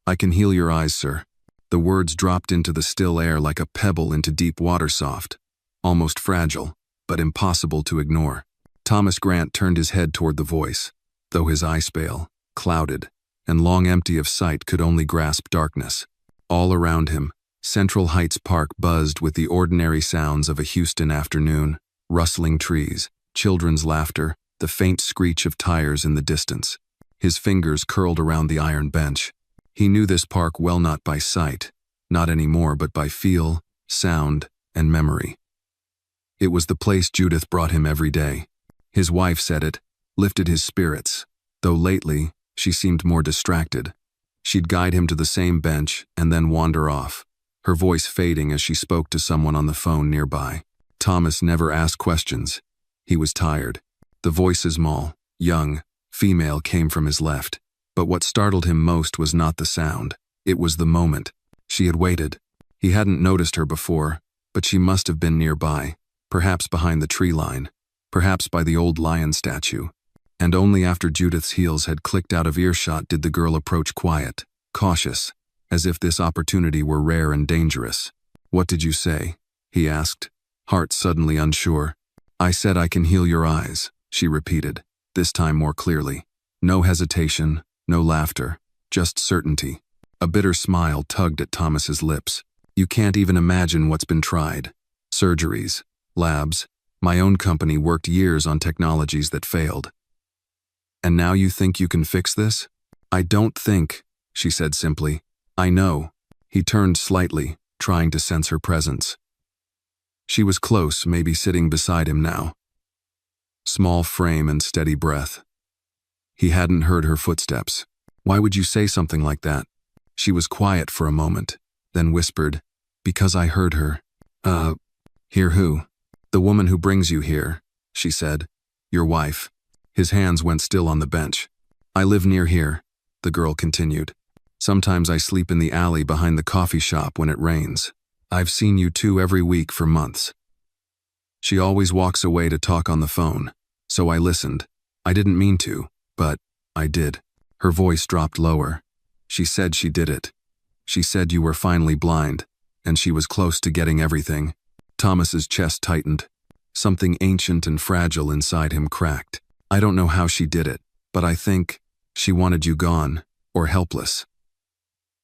I can heal your eyes, sir. The words dropped into the still air like a pebble into deep water, soft, almost fragile, but impossible to ignore. Thomas Grant turned his head toward the voice, though his eyes pale, clouded, and long empty of sight could only grasp darkness. All around him, Central Heights Park buzzed with the ordinary sounds of a Houston afternoon, rustling trees, children's laughter, the faint screech of tires in the distance. His fingers curled around the iron bench. He knew this park well, not by sight, not anymore, but by feel, sound, and memory. It was the place Judith brought him every day. His wife said it, lifted his spirits, though lately, she seemed more distracted. She'd guide him to the same bench and then wander off, her voice fading as she spoke to someone on the phone nearby. Thomas never asked questions. He was tired. The voice, small, young, female, came from his left. But what startled him most was not the sound. It was the moment. She had waited. He hadn't noticed her before, but she must have been nearby, perhaps behind the tree line, perhaps by the old lion statue. And only after Judith's heels had clicked out of earshot did the girl approach, quiet, cautious, as if this opportunity were rare and dangerous. "What did you say?" he asked, heart suddenly unsure. "I said I can heal your eyes," she repeated, this time more clearly. No hesitation, no laughter, just certainty. A bitter smile tugged at Thomas's lips. "You can't even imagine what's been tried. Surgeries, labs, my own company worked years on technologies that failed. And now you think you can fix this?" "I don't think," she said simply. "I know." He turned slightly, trying to sense her presence. She was close, maybe sitting beside him now. Small frame and steady breath. He hadn't heard her footsteps. "Why would you say something like that?" She was quiet for a moment, then whispered, "Because I heard her." Hear who?" "The woman who brings you here," she said. "Your wife." His hands went still on the bench. "I live near here," the girl continued. "Sometimes I sleep in the alley behind the coffee shop when it rains. I've seen you two every week for months." She always walks away to talk on the phone, so I listened. I didn't mean to, but I did. Her voice dropped lower. "She said she did it. She said you were finally blind, and she was close to getting everything." Thomas's chest tightened. Something ancient and fragile inside him cracked. "I don't know how she did it, but I think she wanted you gone, or helpless."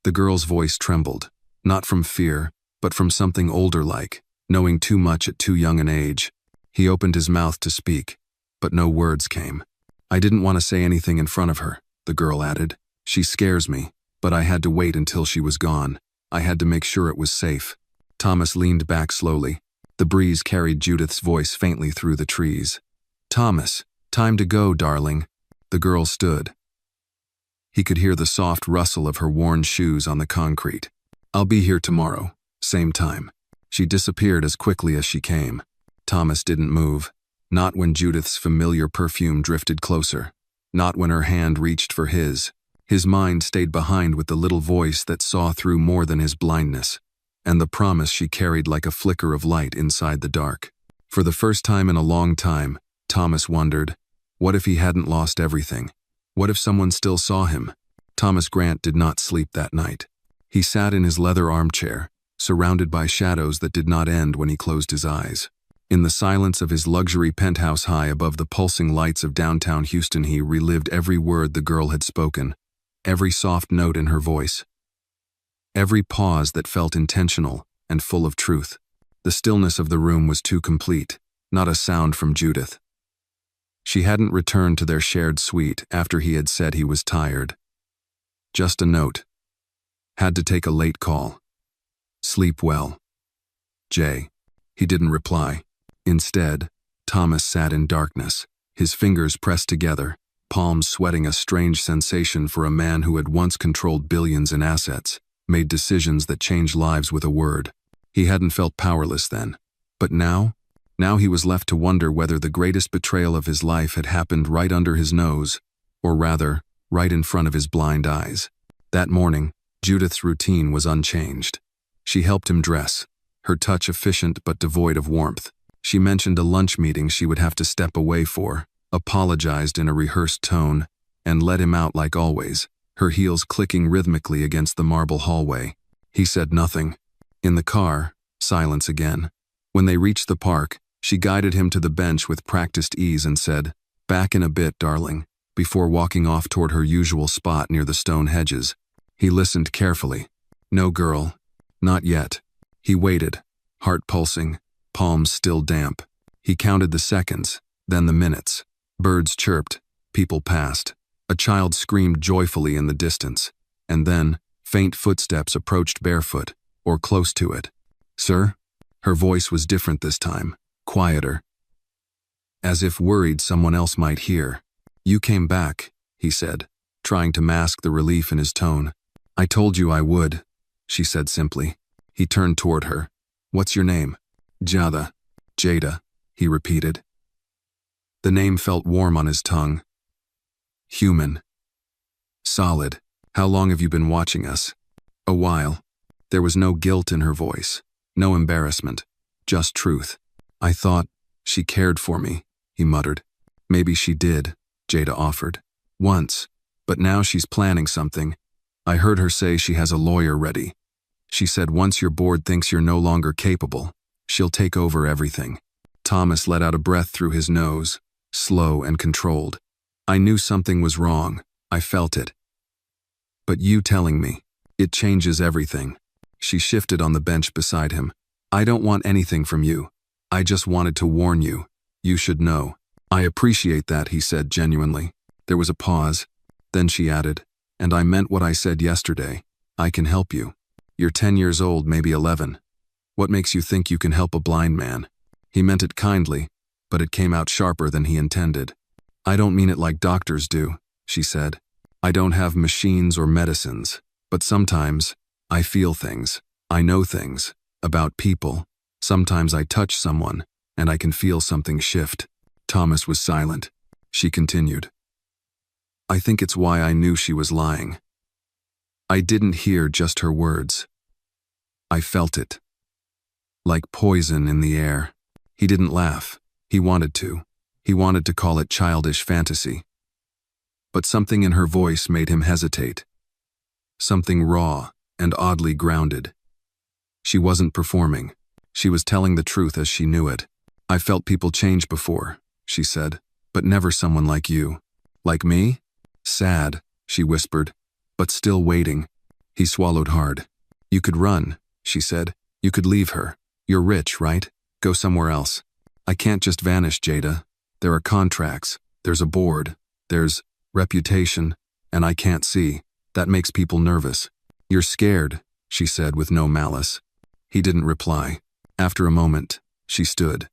The girl's voice trembled, not from fear, but from something older, like knowing too much at too young an age. He opened his mouth to speak, but no words came. "I didn't want to say anything in front of her," the girl added. "She scares me, but I had to wait until she was gone. I had to make sure it was safe." Thomas leaned back slowly. The breeze carried Judith's voice faintly through the trees. "Thomas, time to go, darling." The girl stood. He could hear the soft rustle of her worn shoes on the concrete. "I'll be here tomorrow, same time." She disappeared as quickly as she came. Thomas didn't move, not when Judith's familiar perfume drifted closer, not when her hand reached for his. His mind stayed behind with the little voice that saw through more than his blindness, and the promise she carried like a flicker of light inside the dark. For the first time in a long time, Thomas wondered, what if he hadn't lost everything? What if someone still saw him? Thomas Grant did not sleep that night. He sat in his leather armchair, surrounded by shadows that did not end when he closed his eyes. In the silence of his luxury penthouse high above the pulsing lights of downtown Houston, he relived every word the girl had spoken, every soft note in her voice, every pause that felt intentional and full of truth. The stillness of the room was too complete, not a sound from Judith. She hadn't returned to their shared suite after he had said he was tired. Just a note. Had to take a late call. Sleep well. Jay. He didn't reply. Instead, Thomas sat in darkness, his fingers pressed together, palms sweating, a strange sensation for a man who had once controlled billions in assets, made decisions that changed lives with a word. He hadn't felt powerless then. But now he was left to wonder whether the greatest betrayal of his life had happened right under his nose, or rather, right in front of his blind eyes. That morning, Judith's routine was unchanged. She helped him dress, her touch efficient but devoid of warmth. She mentioned a lunch meeting she would have to step away for, apologized in a rehearsed tone, and let him out like always, her heels clicking rhythmically against the marble hallway. He said nothing. In the car, silence again. When they reached the park, she guided him to the bench with practiced ease and said, "Back in a bit, darling," before walking off toward her usual spot near the stone hedges. He listened carefully. No girl. Not yet. He waited, heart pulsing, palms still damp. He counted the seconds, then the minutes. Birds chirped, people passed. A child screamed joyfully in the distance, and then faint footsteps approached barefoot, or close to it. "Sir?" Her voice was different this time, quieter, as if worried someone else might hear. "You came back," he said, trying to mask the relief in his tone. "I told you I would," she said simply. He turned toward her. "What's your name?" "Jada." "Jada," he repeated. The name felt warm on his tongue. Human. Solid. "How long have you been watching us?" "A while." There was no guilt in her voice, no embarrassment, just truth. "I thought she cared for me," he muttered. "Maybe she did," Jada offered. "Once, but now she's planning something. I heard her say she has a lawyer ready. She said once your board thinks you're no longer capable, she'll take over everything." Thomas let out a breath through his nose, slow and controlled. "I knew something was wrong. I felt it. But you telling me, it changes everything." She shifted on the bench beside him. "I don't want anything from you. I just wanted to warn you. You should know." "I appreciate that," he said genuinely. There was a pause. Then she added, "And I meant what I said yesterday. I can help you. You're 10 years old, maybe 11. What makes you think you can help a blind man?" He meant it kindly, but it came out sharper than he intended. "I don't mean it like doctors do," she said. "I don't have machines or medicines, but sometimes I feel things. I know things about people. Sometimes I touch someone, and I can feel something shift." Thomas was silent. She continued. "I think it's why I knew she was lying. I didn't hear just her words. I felt it. Like poison in the air." He didn't laugh. He wanted to. He wanted to call it childish fantasy. But something in her voice made him hesitate. Something raw and oddly grounded. She wasn't performing. She was telling the truth as she knew it. "I felt people change before," she said, "but never someone like you." "Like me?" "Sad," she whispered, "but still waiting." He swallowed hard. "You could run," she said. "You could leave her. You're rich, right? Go somewhere else." "I can't just vanish, Jada. There are contracts, there's a board, there's reputation, and I can't see. That makes people nervous." "You're scared," she said with no malice. He didn't reply. After a moment, she stood.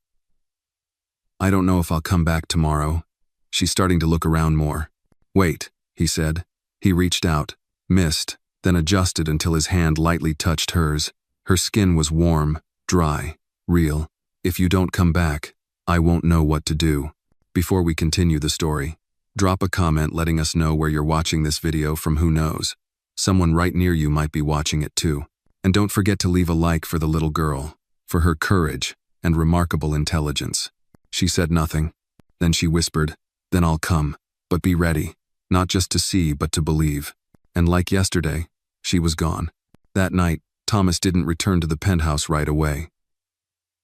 "I don't know if I'll come back tomorrow." She's starting to look around more. "Wait," he said. He reached out, missed, then adjusted until his hand lightly touched hers. Her skin was warm, dry, real. "If you don't come back, I won't know what to do." Before we continue the story, drop a comment letting us know where you're watching this video from. Who knows? Someone right near you might be watching it too. And don't forget to leave a like for the little girl, for her courage and remarkable intelligence. She said nothing. Then she whispered, "Then I'll come. But be ready, not just to see but to believe." And like yesterday, she was gone. That night, Thomas didn't return to the penthouse right away.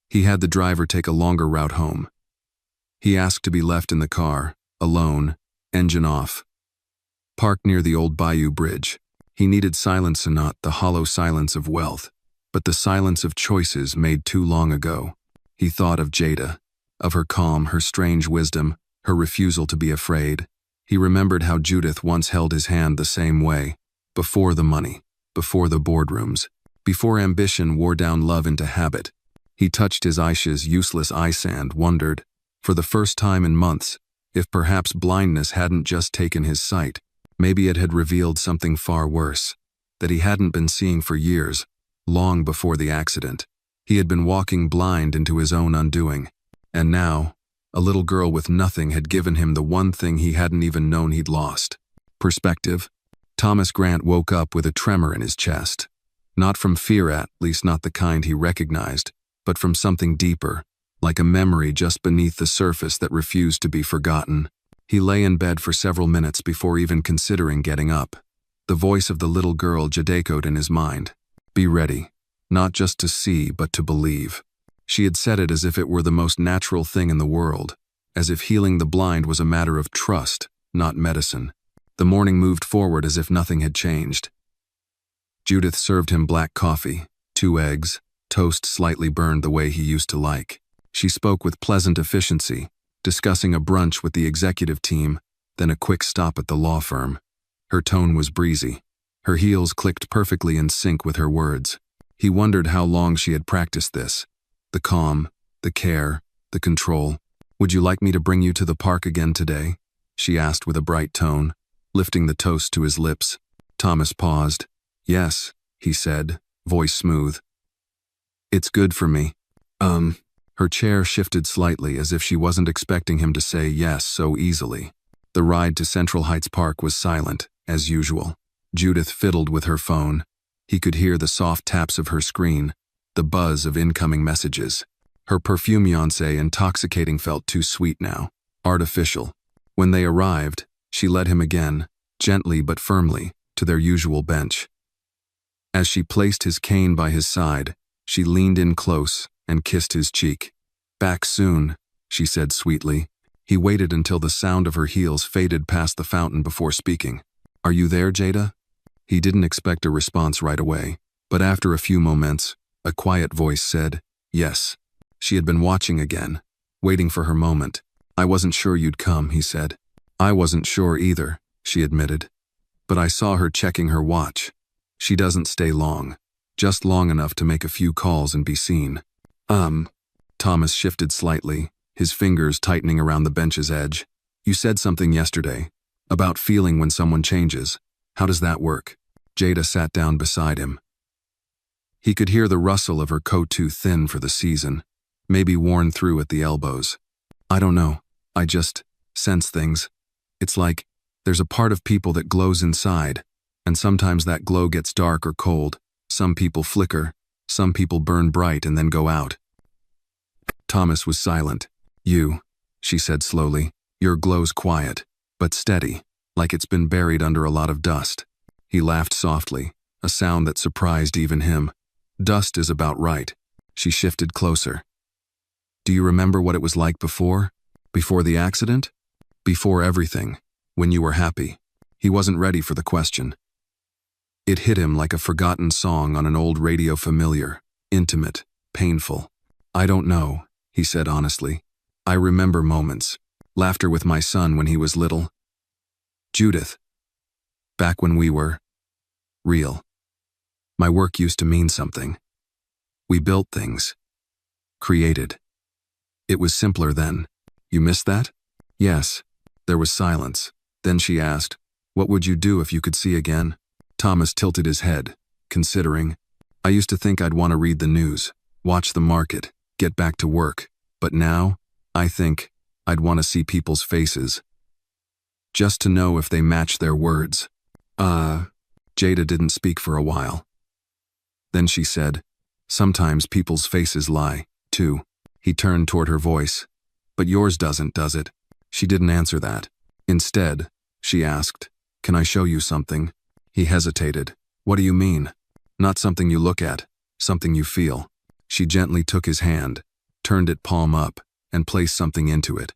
He had the driver take a longer route home. He asked to be left in the car, alone, engine off. Parked near the old Bayou Bridge. He needed silence and not the hollow silence of wealth, but the silence of choices made too long ago. He thought of Jada, of her calm, her strange wisdom, her refusal to be afraid. He remembered how Judith once held his hand the same way, before the money, before the boardrooms, before ambition wore down love into habit. He touched his Aisha's useless eye sand, wondered, for the first time in months, if perhaps blindness hadn't just taken his sight. Maybe it had revealed something far worse, that he hadn't been seeing for years, long before the accident. He had been walking blind into his own undoing, and now, a little girl with nothing had given him the one thing he hadn't even known he'd lost. Perspective. Thomas Grant woke up with a tremor in his chest. Not from fear, at least not the kind he recognized, but from something deeper, like a memory just beneath the surface that refused to be forgotten. He lay in bed for several minutes before even considering getting up. The voice of the little girl Jadaechoed in his mind. Be ready. Not just to see, but to believe. She had said it as if it were the most natural thing in the world, as if healing the blind was a matter of trust, not medicine. The morning moved forward as if nothing had changed. Judith served him black coffee, 2 eggs, toast slightly burned the way he used to like. She spoke with pleasant efficiency, discussing a brunch with the executive team, then a quick stop at the law firm. Her tone was breezy. Her heels clicked perfectly in sync with her words. He wondered how long she had practiced this. The calm, the care, the control. Would you like me to bring you to the park again today? She asked with a bright tone, lifting the toast to his lips. Thomas paused. Yes, he said, voice smooth. It's good for me. Her chair shifted slightly as if she wasn't expecting him to say yes so easily. The ride to Central Heights Park was silent, as usual. Judith fiddled with her phone. He could hear the soft taps of her screen, the buzz of incoming messages. Her perfume Fiancée intoxicating felt too sweet now, artificial. When they arrived, she led him again, gently but firmly, to their usual bench. As she placed his cane by his side, she leaned in close and kissed his cheek. Back soon, she said sweetly. He waited until the sound of her heels faded past the fountain before speaking. Are you there, Jada? He didn't expect a response right away, but after a few moments, a quiet voice said, yes. She had been watching again, waiting for her moment. I wasn't sure you'd come, he said. I wasn't sure either, she admitted. But I saw her checking her watch. She doesn't stay long, just long enough to make a few calls and be seen. Thomas shifted slightly, his fingers tightening around the bench's edge. You said something yesterday, about feeling when someone changes. How does that work? Jada sat down beside him. He could hear the rustle of her coat too thin for the season, maybe worn through at the elbows. I don't know, I just sense things. It's like there's a part of people that glows inside, and sometimes that glow gets dark or cold. Some people flicker, some people burn bright and then go out. Thomas was silent. She said slowly, your glow's quiet, but steady, like it's been buried under a lot of dust. He laughed softly, a sound that surprised even him. Dust is about right. She shifted closer. Do you remember what it was like before? Before the accident? Before everything, when you were happy? He wasn't ready for the question. It hit him like a forgotten song on an old radio, familiar, intimate, painful. I don't know, he said honestly. I remember moments. Laughter with my son when he was little. Judith. Back when we were real. My work used to mean something. We built things. Created. It was simpler then. You miss that? Yes. There was silence. Then she asked, what would you do if you could see again? Thomas tilted his head, considering. I used to think I'd want to read the news, watch the market, get back to work. But now, I think, I'd want to see people's faces. Just to know if they match their words. Jada didn't speak for a while. Then she said, sometimes people's faces lie, too. He turned toward her voice. But yours doesn't, does it? She didn't answer that. Instead, she asked, can I show you something? He hesitated. What do you mean? Not something you look at, something you feel. She gently took his hand, turned it palm up, and placed something into it.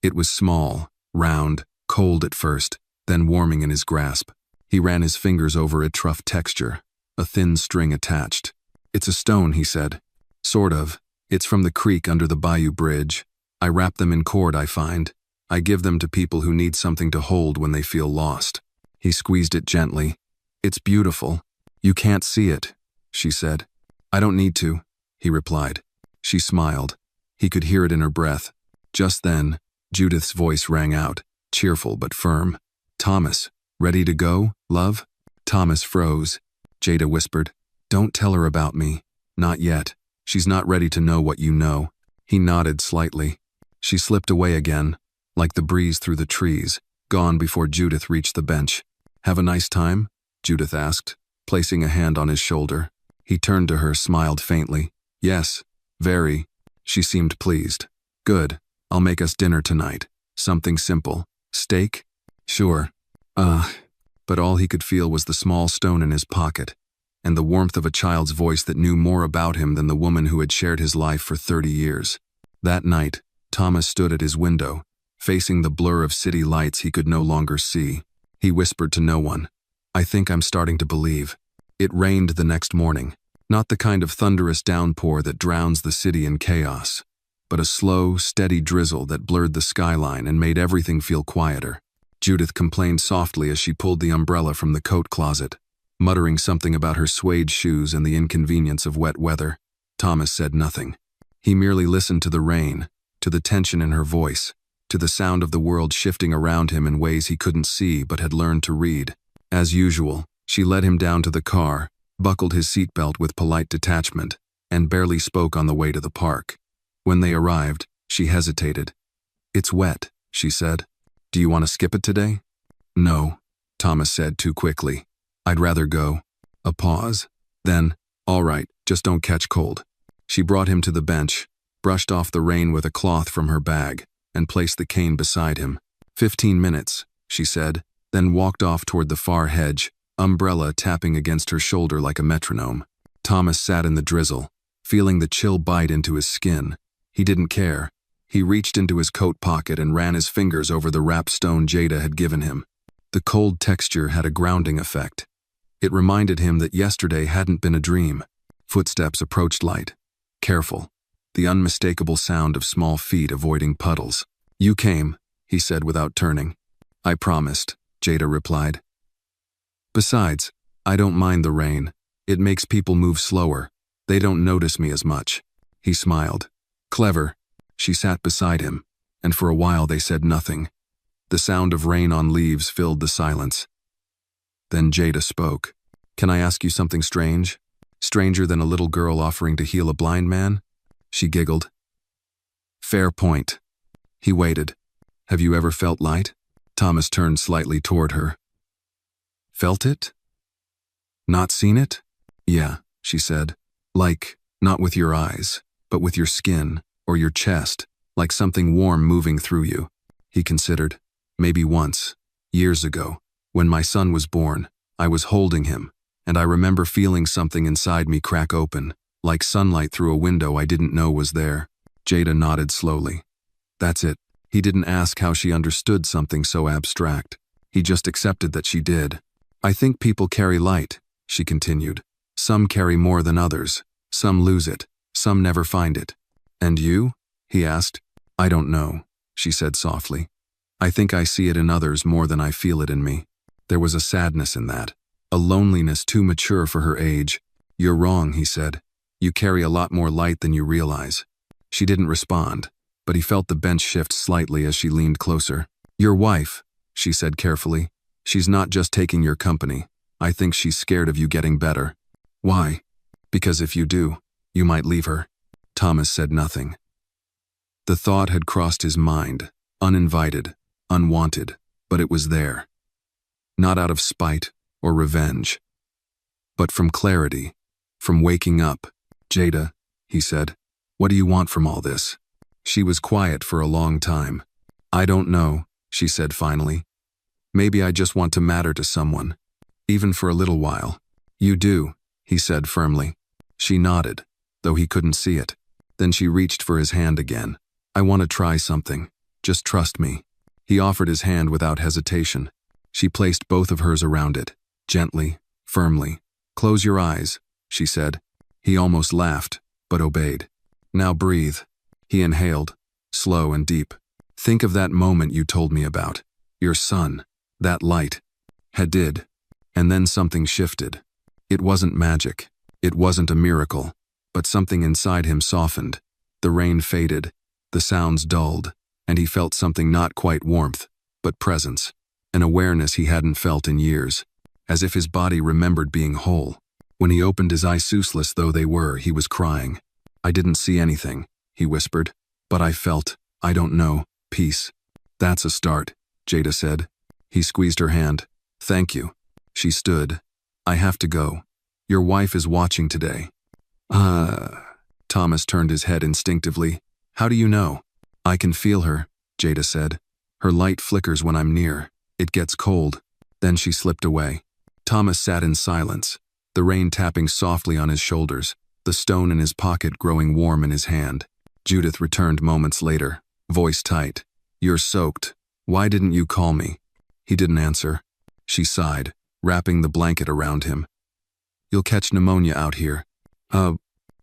It was small, round, cold at first, then warming in his grasp. He ran his fingers over its rough texture, a thin string attached. It's a stone, he said. Sort of. It's from the creek under the bayou bridge. I wrap them in cord, I find. I give them to people who need something to hold when they feel lost. He squeezed it gently. It's beautiful. You can't see it, she said. I don't need to, he replied. She smiled. He could hear it in her breath. Just then, Judith's voice rang out, cheerful but firm. Thomas, ready to go, love? Thomas froze. Jada whispered, don't tell her about me. Not yet. She's not ready to know what you know. He nodded slightly. She slipped away again, like the breeze through the trees, gone before Judith reached the bench. Have a nice time? Judith asked, placing a hand on his shoulder. He turned to her, smiled faintly. Yes, very. She seemed pleased. Good. I'll make us dinner tonight. Something simple. Steak? Sure. but all he could feel was the small stone in his pocket, and the warmth of a child's voice that knew more about him than the woman who had shared his life for 30 years. That night, Thomas stood at his window, facing the blur of city lights he could no longer see. He whispered to no one, "I think I'm starting to believe." It rained the next morning, not the kind of thunderous downpour that drowns the city in chaos, but a slow, steady drizzle that blurred the skyline and made everything feel quieter. Judith complained softly as she pulled the umbrella from the coat closet, muttering something about her suede shoes and the inconvenience of wet weather. Thomas said nothing. He merely listened to the rain, to the tension in her voice, to the sound of the world shifting around him in ways he couldn't see but had learned to read. As usual, she led him down to the car, buckled his seatbelt with polite detachment, and barely spoke on the way to the park. When they arrived, she hesitated. "It's wet," she said. "Do you want to skip it today?" "No," Thomas said too quickly. "I'd rather go." A pause. Then, "All right, just don't catch cold." She brought him to the bench, brushed off the rain with a cloth from her bag, and placed the cane beside him. 15 minutes, she said, then walked off toward the far hedge, umbrella tapping against her shoulder like a metronome. Thomas sat in the drizzle, feeling the chill bite into his skin. He didn't care. He reached into his coat pocket and ran his fingers over the wrapped stone Jada had given him. The cold texture had a grounding effect. It reminded him that yesterday hadn't been a dream. Footsteps approached light. Careful. The unmistakable sound of small feet avoiding puddles. "You came," he said without turning. "I promised," Jada replied. "Besides, I don't mind the rain. It makes people move slower. They don't notice me as much." He smiled. "Clever." She sat beside him, and for a while they said nothing. The sound of rain on leaves filled the silence. Then Jada spoke. "Can I ask you something strange? Stranger than a little girl offering to heal a blind man?" She giggled. "Fair point." He waited. "Have you ever felt light?" Thomas turned slightly toward her. "Felt it? Not seen it?" "Yeah," she said. "Like, not with your eyes, but with your skin, or your chest, like something warm moving through you." He considered. "Maybe once, years ago, when my son was born, I was holding him, and I remember feeling something inside me crack open, like sunlight through a window I didn't know was there." Jada nodded slowly. "That's it." He didn't ask how she understood something so abstract. He just accepted that she did. "I think people carry light," she continued. "Some carry more than others. Some lose it. Some never find it." "And you?" he asked. "I don't know," she said softly. "I think I see it in others more than I feel it in me." There was a sadness in that, a loneliness too mature for her age. "You're wrong," he said. "You carry a lot more light than you realize." She didn't respond, but he felt the bench shift slightly as she leaned closer. "Your wife," she said carefully. "She's not just taking your company. I think she's scared of you getting better." "Why?" "Because if you do, you might leave her." Thomas said nothing. The thought had crossed his mind, uninvited, unwanted, but it was there. Not out of spite or revenge, but from clarity, from waking up. "Jada," he said, "what do you want from all this?" She was quiet for a long time. "I don't know," she said finally. "Maybe I just want to matter to someone, even for a little while." "You do," he said firmly. She nodded, though he couldn't see it. Then she reached for his hand again. "I want to try something. Just trust me." He offered his hand without hesitation. She placed both of hers around it, gently, firmly. "Close your eyes," she said. He almost laughed, but obeyed. "Now breathe." He inhaled, slow and deep. "Think of that moment you told me about. Your son, that light." Did. And then something shifted. It wasn't magic. It wasn't a miracle. But something inside him softened. The rain faded. The sounds dulled. And he felt something not quite warmth, but presence. An awareness he hadn't felt in years. As if his body remembered being whole. When he opened his eyes, useless though they were, he was crying. "I didn't see anything," he whispered. "But I felt, I don't know, peace." "That's a start," Jada said. He squeezed her hand. "Thank you." She stood. "I have to go. Your wife is watching today." Thomas turned his head instinctively. "How do you know?" "I can feel her," Jada said. "Her light flickers when I'm near. It gets cold." Then she slipped away. Thomas sat in silence, the rain tapping softly on his shoulders, the stone in his pocket growing warm in his hand. Judith returned moments later, voice tight. "You're soaked. Why didn't you call me?" He didn't answer. She sighed, wrapping the blanket around him. "You'll catch pneumonia out here."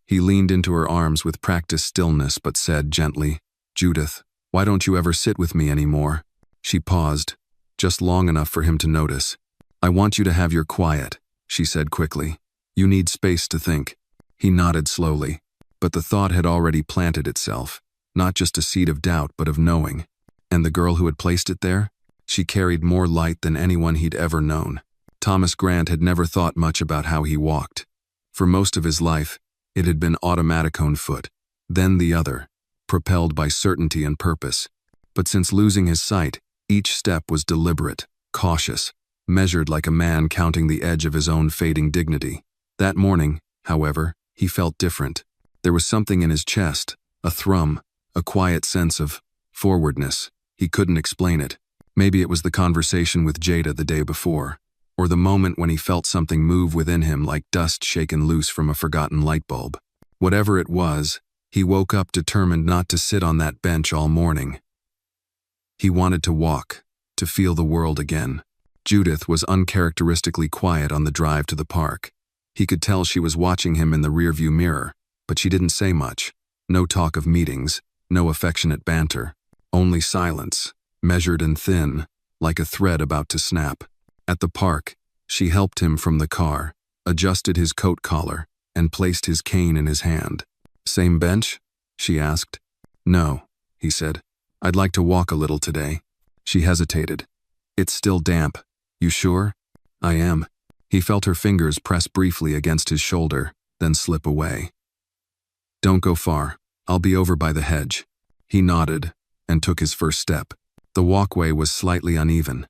He leaned into her arms with practiced stillness but said gently, "Judith, why don't you ever sit with me anymore?" She paused, just long enough for him to notice. "I want you to have your quiet," she said quickly. "You need space to think." He nodded slowly, but the thought had already planted itself, not just a seed of doubt but of knowing. And the girl who had placed it there? She carried more light than anyone he'd ever known. Thomas Grant had never thought much about how he walked. For most of his life, it had been automatic on foot, then the other, propelled by certainty and purpose. But since losing his sight, each step was deliberate, cautious, measured like a man counting the edge of his own fading dignity. That morning, however, he felt different. There was something in his chest, a thrum, a quiet sense of forwardness. He couldn't explain it. Maybe it was the conversation with Jada the day before, or the moment when he felt something move within him like dust shaken loose from a forgotten light bulb. Whatever it was, he woke up determined not to sit on that bench all morning. He wanted to walk, to feel the world again. Judith was uncharacteristically quiet on the drive to the park. He could tell she was watching him in the rearview mirror, but she didn't say much. No talk of meetings, no affectionate banter, only silence, measured and thin, like a thread about to snap. At the park, she helped him from the car, adjusted his coat collar, and placed his cane in his hand. "Same bench?" she asked. "No," he said. "I'd like to walk a little today." She hesitated. "It's still damp. You sure?" "I am." He felt her fingers press briefly against his shoulder, then slip away. "Don't go far. I'll be over by the hedge." He nodded and took his first step. The walkway was slightly uneven.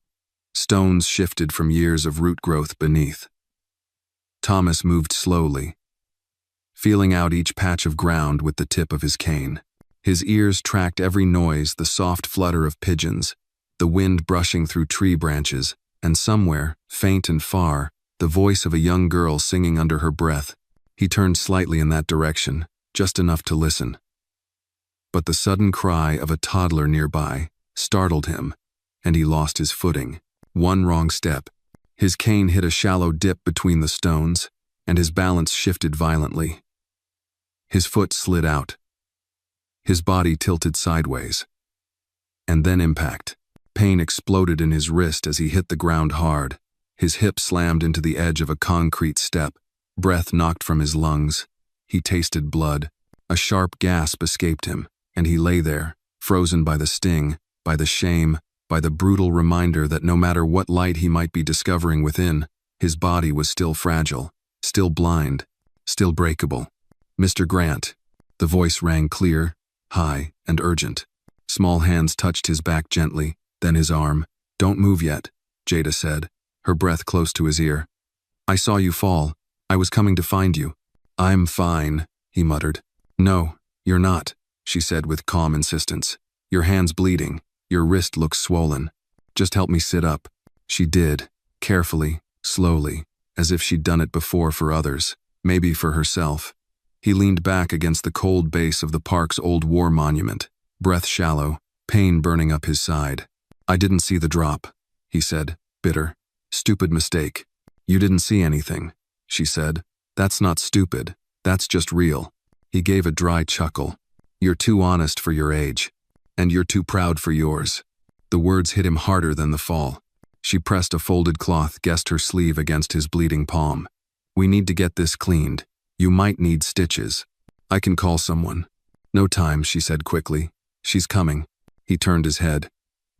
Stones shifted from years of root growth beneath. Thomas moved slowly, feeling out each patch of ground with the tip of his cane. His ears tracked every noise, the soft flutter of pigeons, the wind brushing through tree branches, and somewhere, faint and far, the voice of a young girl singing under her breath. He turned slightly in that direction, just enough to listen. But the sudden cry of a toddler nearby startled him, and he lost his footing. One wrong step. His cane hit a shallow dip between the stones, and his balance shifted violently. His foot slid out. His body tilted sideways. And then impact. Pain exploded in his wrist as he hit the ground hard. His hip slammed into the edge of a concrete step. Breath knocked from his lungs. He tasted blood. A sharp gasp escaped him, and he lay there, frozen by the sting, by the shame, by the brutal reminder that no matter what light he might be discovering within, his body was still fragile, still blind, still breakable. "Mr. Grant." The voice rang clear, high, and urgent. Small hands touched his back gently, then his arm. "Don't move yet," Jada said, her breath close to his ear. "I saw you fall. I was coming to find you." "I'm fine," he muttered. "No, you're not," she said with calm insistence. "Your hand's bleeding. Your wrist looks swollen. Just help me sit up." She did, carefully, slowly, as if she'd done it before for others, maybe for herself. He leaned back against the cold base of the park's old war monument, breath shallow, pain burning up his side. "I didn't see the drop," he said, bitter. "Stupid mistake." "You didn't see anything," she said. "That's not stupid. That's just real." He gave a dry chuckle. "You're too honest for your age. And you're too proud for yours." The words hit him harder than the fall. She pressed a folded cloth against her sleeve against his bleeding palm. "We need to get this cleaned. You might need stitches. I can call someone." "No time," she said quickly. "She's coming." He turned his head.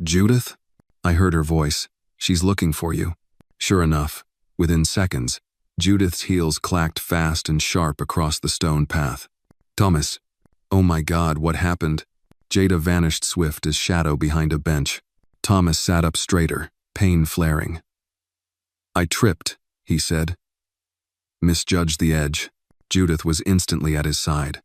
"Judith?" I heard her voice. "She's looking for you." Sure enough, within seconds, Judith's heels clacked fast and sharp across the stone path. "Thomas." "Oh my God, what happened?" Jada vanished swift as shadow behind a bench. Thomas sat up straighter, pain flaring. "I tripped," he said. "Misjudged the edge." Judith was instantly at his side.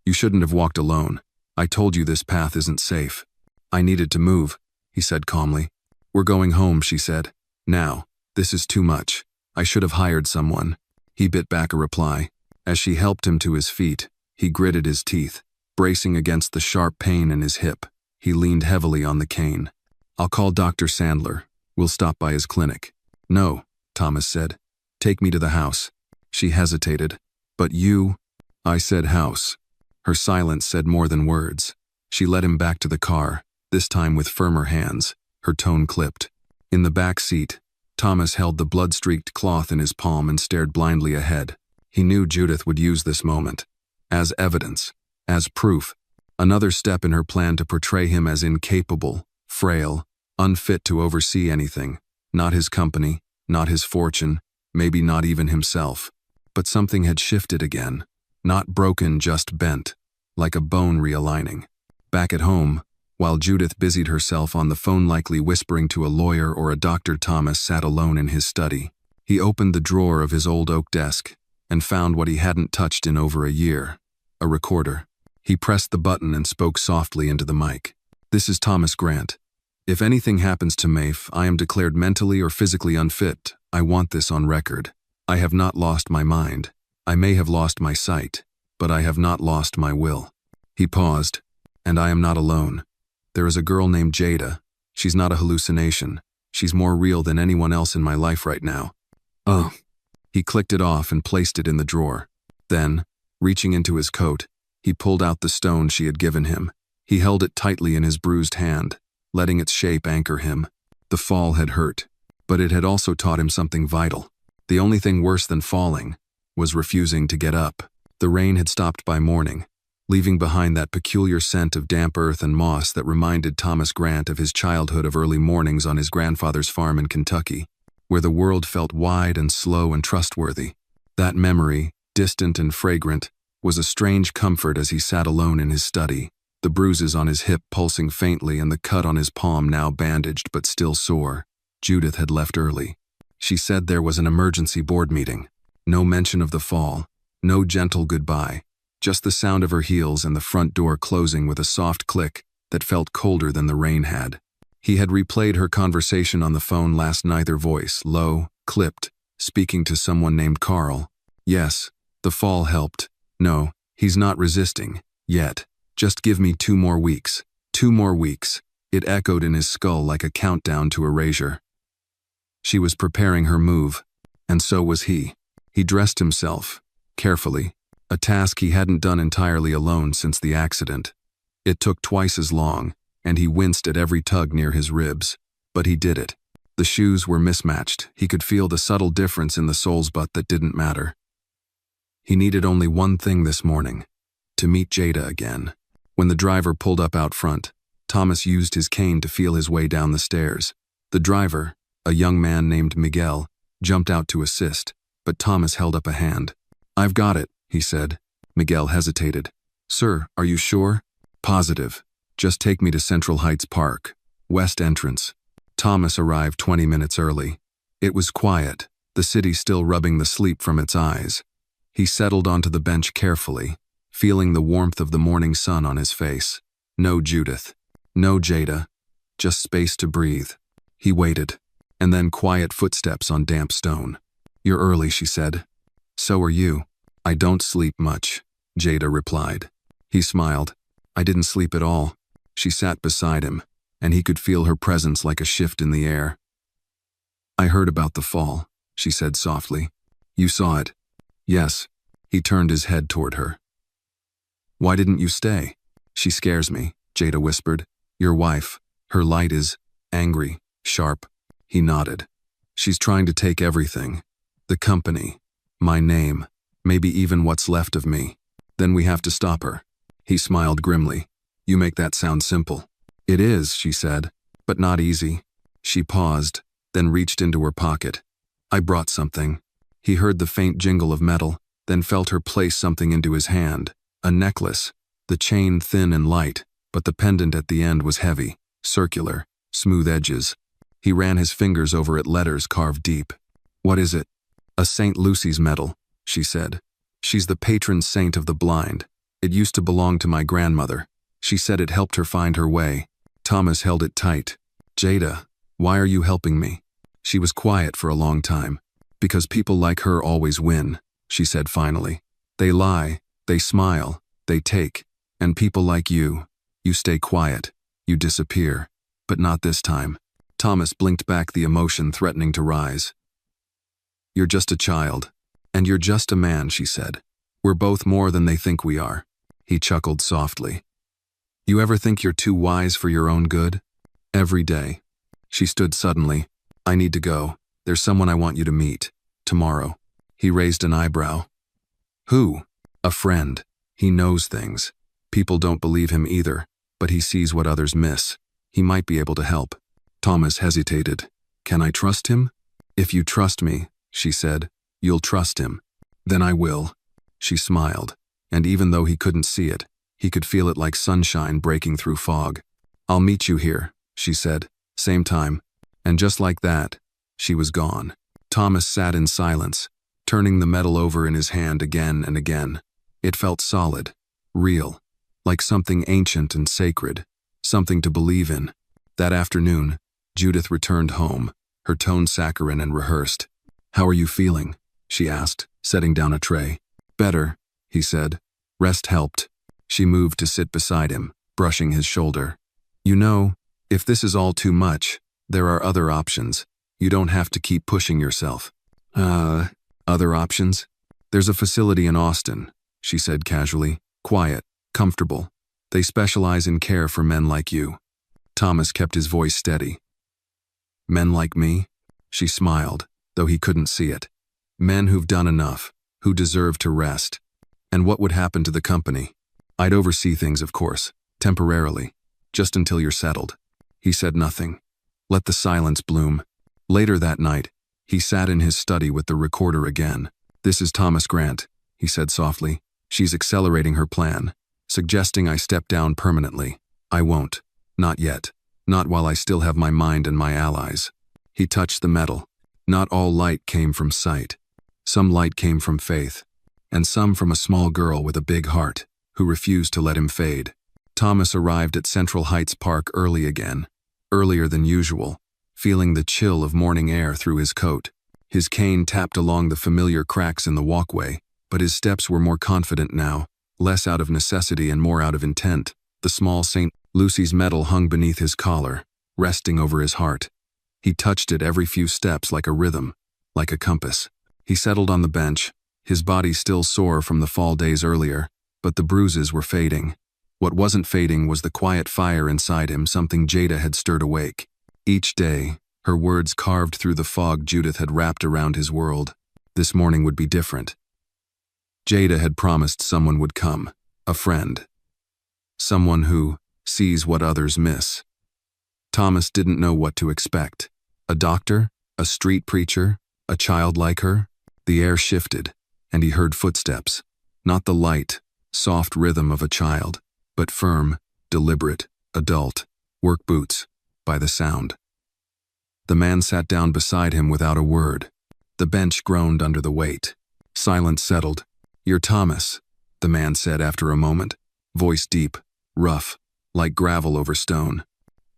"You shouldn't have walked alone. I told you this path isn't safe." "I needed to move," he said calmly. "We're going home," she said. "Now." This is too much. I should have hired someone. He bit back a reply. As she helped him to his feet, he gritted his teeth, bracing against the sharp pain in his hip. He leaned heavily on the cane. I'll call Dr. Sandler. We'll stop by his clinic. No, Thomas said. Take me to the house. She hesitated. But you? I said house. Her silence said more than words. She led him back to the car, this time with firmer hands, her tone clipped. In the back seat, Thomas held the blood-streaked cloth in his palm and stared blindly ahead. He knew Judith would use this moment. As evidence. As proof. Another step in her plan to portray him as incapable, frail, unfit to oversee anything. Not his company, not his fortune, maybe not even himself. But something had shifted again. Not broken, just bent. Like a bone realigning. Back at home, while Judith busied herself on the phone, likely whispering to a lawyer or a doctor, Thomas sat alone in his study. He opened the drawer of his old oak desk and found what he hadn't touched in over a year. A recorder. He pressed the button and spoke softly into the mic. This is Thomas Grant. If anything happens to Maeve, I am declared mentally or physically unfit. I want this on record. I have not lost my mind. I may have lost my sight, but I have not lost my will. He paused. And I am not alone. There is a girl named Jada. She's not a hallucination. She's more real than anyone else in my life right now. Oh. He clicked it off and placed it in the drawer. Then, reaching into his coat, he pulled out the stone she had given him. He held it tightly in his bruised hand, letting its shape anchor him. The fall had hurt, but it had also taught him something vital. The only thing worse than falling was refusing to get up. The rain had stopped by morning, leaving behind that peculiar scent of damp earth and moss that reminded Thomas Grant of his childhood of early mornings on his grandfather's farm in Kentucky, where the world felt wide and slow and trustworthy. That memory, distant and fragrant, was a strange comfort as he sat alone in his study, the bruises on his hip pulsing faintly and the cut on his palm now bandaged but still sore. Judith had left early. She said there was an emergency board meeting. No mention of the fall, no gentle goodbye. Just the sound of her heels and the front door closing with a soft click that felt colder than the rain had. He had replayed her conversation on the phone last night, her voice, low, clipped, speaking to someone named Carl. Yes, the fall helped. No, he's not resisting. Yet. Just give me 2 more weeks. 2 more weeks. It echoed in his skull like a countdown to erasure. She was preparing her move, and so was he. He dressed himself, carefully. A task he hadn't done entirely alone since the accident. It took twice as long, and he winced at every tug near his ribs. But he did it. The shoes were mismatched. He could feel the subtle difference in the soles, but that didn't matter. He needed only one thing this morning: to meet Jada again. When the driver pulled up out front, Thomas used his cane to feel his way down the stairs. The driver, a young man named Miguel, jumped out to assist, but Thomas held up a hand. I've got it, he said. Miguel hesitated. Sir, are you sure? Positive. Just take me to Central Heights Park, west entrance. Thomas arrived 20 minutes early. It was quiet, the city still rubbing the sleep from its eyes. He settled onto the bench carefully, feeling the warmth of the morning sun on his face. No Judith. No Jada. Just space to breathe. He waited, and then quiet footsteps on damp stone. You're early, she said. So are you. I don't sleep much, Jada replied. He smiled. I didn't sleep at all. She sat beside him, and he could feel her presence like a shift in the air. I heard about the fall, she said softly. You saw it? Yes. He turned his head toward her. Why didn't you stay? She scares me, Jada whispered. Your wife. Her light is angry, sharp. He nodded. She's trying to take everything. The company. My name. Maybe even what's left of me. Then we have to stop her. He smiled grimly. You make that sound simple. It is, she said, but not easy. She paused, then reached into her pocket. I brought something. He heard the faint jingle of metal, then felt her place something into his hand. A necklace. The chain thin and light, but the pendant at the end was heavy, circular, smooth edges. He ran his fingers over it, letters carved deep. What is it? A St. Lucy's medal, she said. She's the patron saint of the blind. It used to belong to my grandmother. She said it helped her find her way. Thomas held it tight. Jada, why are you helping me? She was quiet for a long time. Because people like her always win, she said finally. They lie, they smile, they take. And people like you stay quiet, you disappear. But not this time. Thomas blinked back the emotion threatening to rise. You're just a child. And you're just a man, she said. We're both more than they think we are. He chuckled softly. You ever think you're too wise for your own good? Every day. She stood suddenly. I need to go. There's someone I want you to meet. Tomorrow. He raised an eyebrow. Who? A friend. He knows things. People don't believe him either, but he sees what others miss. He might be able to help. Thomas hesitated. Can I trust him? If you trust me, she said, you'll trust him. Then I will. She smiled, and even though he couldn't see it, he could feel it like sunshine breaking through fog. I'll meet you here, she said, same time. And just like that, she was gone. Thomas sat in silence, turning the metal over in his hand again and again. It felt solid, real, like something ancient and sacred, something to believe in. That afternoon, Judith returned home, her tone saccharine and rehearsed. How are you feeling? She asked, setting down a tray. Better, he said. Rest helped. She moved to sit beside him, brushing his shoulder. You know, if this is all too much, there are other options. You don't have to keep pushing yourself. Other options? There's a facility in Austin, she said casually. Quiet, comfortable. They specialize in care for men like you. Thomas kept his voice steady. Men like me? She smiled, though he couldn't see it. Men who've done enough, who deserve to rest. And what would happen to the company? I'd oversee things, of course, temporarily, just until you're settled. He said nothing. Let the silence bloom. Later that night, he sat in his study with the recorder again. This is Thomas Grant, he said softly. She's accelerating her plan, suggesting I step down permanently. I won't. Not yet. Not while I still have my mind and my allies. He touched the metal. Not all light came from sight. Some light came from faith, and some from a small girl with a big heart, who refused to let him fade. Thomas arrived at Central Heights Park early again, earlier than usual, feeling the chill of morning air through his coat. His cane tapped along the familiar cracks in the walkway, but his steps were more confident now, less out of necessity and more out of intent. The small St. Lucy's medal hung beneath his collar, resting over his heart. He touched it every few steps like a rhythm, like a compass. He settled on the bench, his body still sore from the fall days earlier, but the bruises were fading. What wasn't fading was the quiet fire inside him, something Jada had stirred awake. Each day, her words carved through the fog Judith had wrapped around his world. This morning would be different. Jada had promised someone would come, a friend. Someone who sees what others miss. Thomas didn't know what to expect. A doctor? A street preacher? A child like her? The air shifted, and he heard footsteps. Not the light, soft rhythm of a child, but firm, deliberate, adult, work boots, by the sound. The man sat down beside him without a word. The bench groaned under the weight. Silence settled. You're Thomas, the man said after a moment, voice deep, rough, like gravel over stone.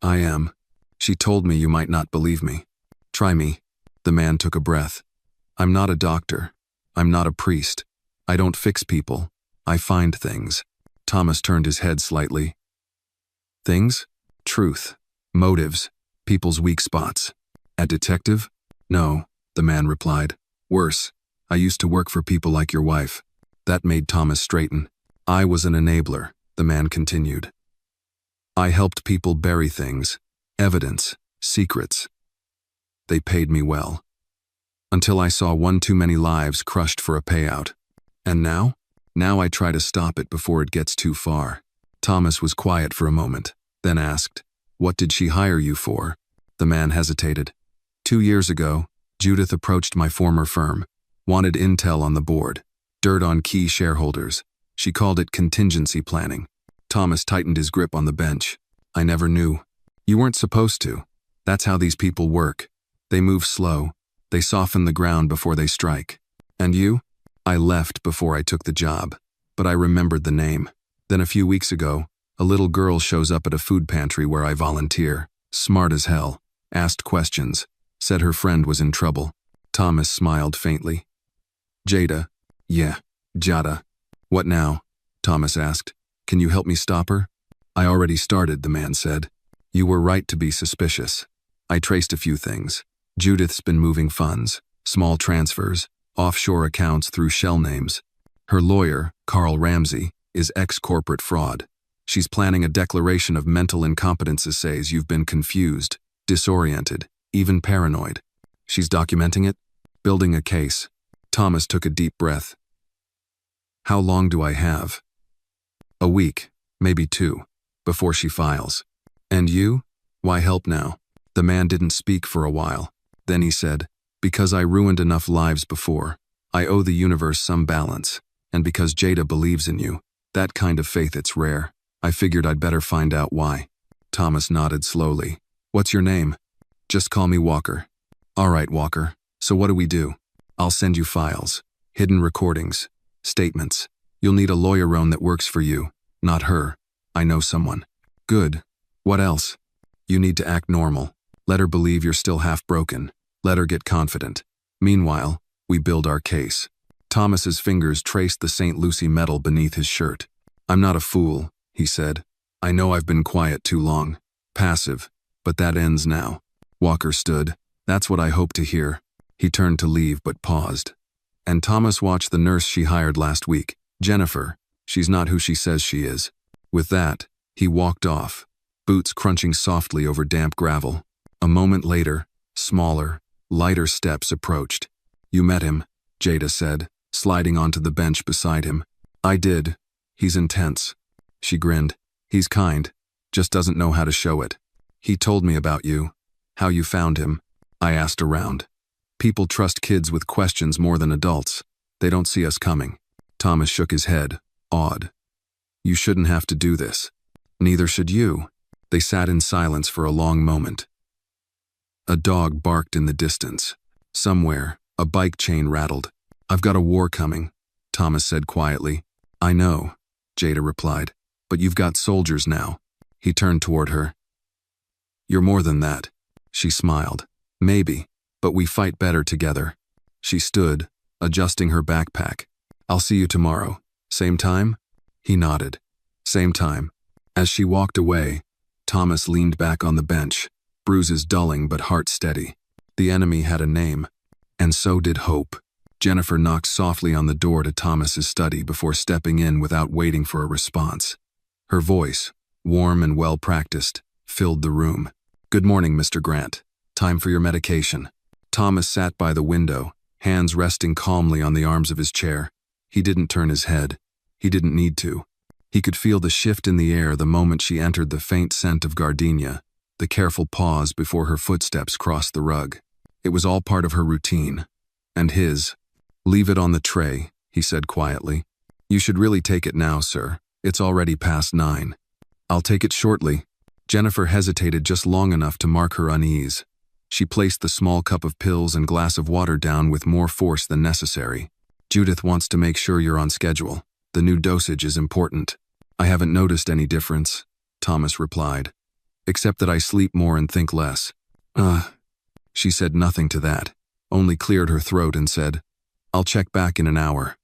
I am. She told me you might not believe me. Try me. The man took a breath. I'm not a doctor. I'm not a priest. I don't fix people. I find things. Thomas turned his head slightly. Things? Truth. Motives. People's weak spots. A detective? No, the man replied. Worse. I used to work for people like your wife. That made Thomas straighten. I was an enabler, the man continued. I helped people bury things, evidence, secrets. They paid me well. Until I saw one too many lives crushed for a payout. And now? Now I try to stop it before it gets too far. Thomas was quiet for a moment, then asked, What did she hire you for? The man hesitated. 2 years ago, Judith approached my former firm, wanted intel on the board, dirt on key shareholders. She called it contingency planning. Thomas tightened his grip on the bench. I never knew. You weren't supposed to. That's how these people work. They move slow. They soften the ground before they strike. And you? I left before I took the job, but I remembered the name. Then a few weeks ago, a little girl shows up at a food pantry where I volunteer. Smart as hell. Asked questions. Said her friend was in trouble. Thomas smiled faintly. Jada. Yeah, Jada. What now? Thomas asked. Can you help me stop her? I already started, the man said. You were right to be suspicious. I traced a few things. Judith's been moving funds, small transfers, offshore accounts through shell names. Her lawyer, Carl Ramsey, is ex-corporate fraud. She's planning a declaration of mental incompetence that says you've been confused, disoriented, even paranoid. She's documenting it, building a case. Thomas took a deep breath. How long do I have? A week, maybe 2, before she files. And you? Why help now? The man didn't speak for a while. Then he said, because I ruined enough lives before. I owe the universe some balance. And because Jada believes in you, that kind of faith, it's rare. I figured I'd better find out why. Thomas nodded slowly. What's your name? Just call me Walker. All right, Walker. So what do we do? I'll send you files, hidden recordings, statements. You'll need a lawyer that works for you, not her. I know someone. Good. What else? You need to act normal. Let her believe you're still half broken. Let her get confident. Meanwhile, we build our case. Thomas's fingers traced the St. Lucie medal beneath his shirt. I'm not a fool, he said. I know I've been quiet too long. Passive. But that ends now. Walker stood. That's what I hoped to hear. He turned to leave but paused. And Thomas watched the nurse she hired last week, Jennifer. She's not who she says she is. With that, he walked off, boots crunching softly over damp gravel. A moment later, smaller, lighter steps approached. You met him, Jada said, sliding onto the bench beside him. I did. He's intense. She grinned. He's kind, just doesn't know how to show it. He told me about you, how you found him. I asked around. People trust kids with questions more than adults. They don't see us coming. Thomas shook his head, awed. You shouldn't have to do this. Neither should you. They sat in silence for a long moment. A dog barked in the distance. Somewhere, a bike chain rattled. I've got a war coming, Thomas said quietly. I know, Jada replied. But you've got soldiers now. He turned toward her. You're more than that. She smiled. Maybe, but we fight better together. She stood, adjusting her backpack. I'll see you tomorrow. Same time? He nodded. Same time. As she walked away, Thomas leaned back on the bench, bruises dulling but heart steady. The enemy had a name, and so did hope. Jennifer knocked softly on the door to Thomas's study before stepping in without waiting for a response. Her voice, warm and well-practiced, filled the room. Good morning, Mr. Grant. Time for your medication. Thomas sat by the window, hands resting calmly on the arms of his chair. He didn't turn his head. He didn't need to. He could feel the shift in the air the moment she entered, the faint scent of gardenia, the careful pause before her footsteps crossed the rug. It was all part of her routine. And his. Leave it on the tray, he said quietly. You should really take it now, sir. It's already past 9. I'll take it shortly. Jennifer hesitated just long enough to mark her unease. She placed the small cup of pills and glass of water down with more force than necessary. Judith wants to make sure you're on schedule. The new dosage is important. I haven't noticed any difference, Thomas replied. Except that I sleep more and think less. She said nothing to that, only cleared her throat and said, I'll check back in an hour.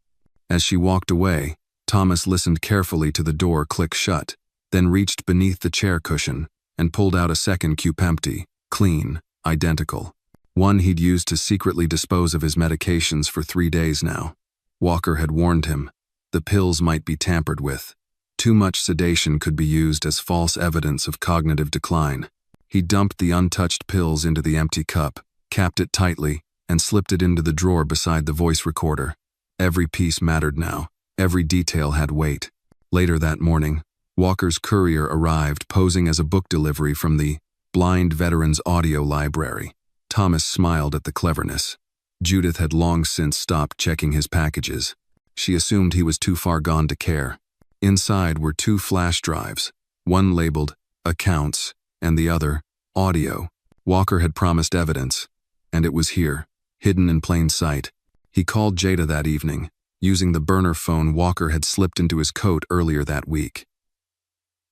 As she walked away, Thomas listened carefully to the door click shut, then reached beneath the chair cushion and pulled out a second cup, empty, clean, identical. One he'd used to secretly dispose of his medications for 3 days now. Walker had warned him. The pills might be tampered with. Too much sedation could be used as false evidence of cognitive decline. He dumped the untouched pills into the empty cup, capped it tightly, and slipped it into the drawer beside the voice recorder. Every piece mattered now. Every detail had weight. Later that morning, Walker's courier arrived posing as a book delivery from the Blind Veterans Audio Library. Thomas smiled at the cleverness. Judith had long since stopped checking his packages. She assumed he was too far gone to care. Inside were 2 flash drives, one labeled Accounts and the other Audio. Walker had promised evidence, and it was here, hidden in plain sight. He called Jada that evening, using the burner phone Walker had slipped into his coat earlier that week.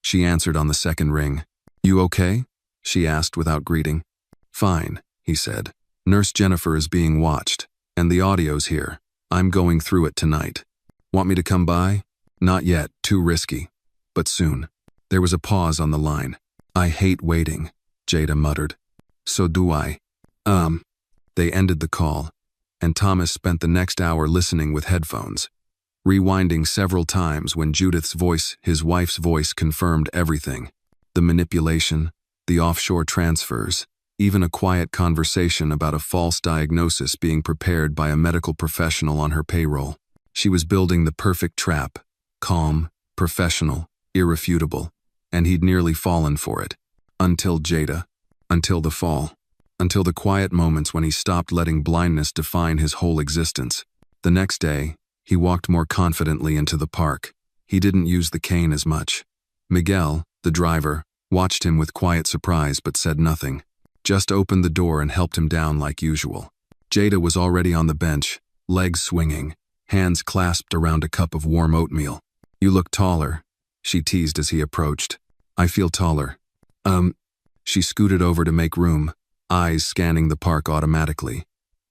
She answered on the second ring. You okay? She asked without greeting. Fine, he said. Nurse Jennifer is being watched, and the audio's here. I'm going through it tonight. Want me to come by? Not yet, too risky. But soon. There was a pause on the line. I hate waiting, Jada muttered. So do I. They ended the call, and Thomas spent the next hour listening with headphones, rewinding several times when Judith's voice, his wife's voice, confirmed everything. The manipulation, the offshore transfers, even a quiet conversation about a false diagnosis being prepared by a medical professional on her payroll. She was building the perfect trap, calm, professional, irrefutable, and he'd nearly fallen for it. Until Jada. Until the fall. Until the quiet moments when he stopped letting blindness define his whole existence. The next day, he walked more confidently into the park. He didn't use the cane as much. Miguel, the driver, watched him with quiet surprise but said nothing. Just opened the door and helped him down like usual. Jada was already on the bench, legs swinging, hands clasped around a cup of warm oatmeal. You look taller, she teased as he approached. I feel taller. She scooted over to make room, eyes scanning the park automatically.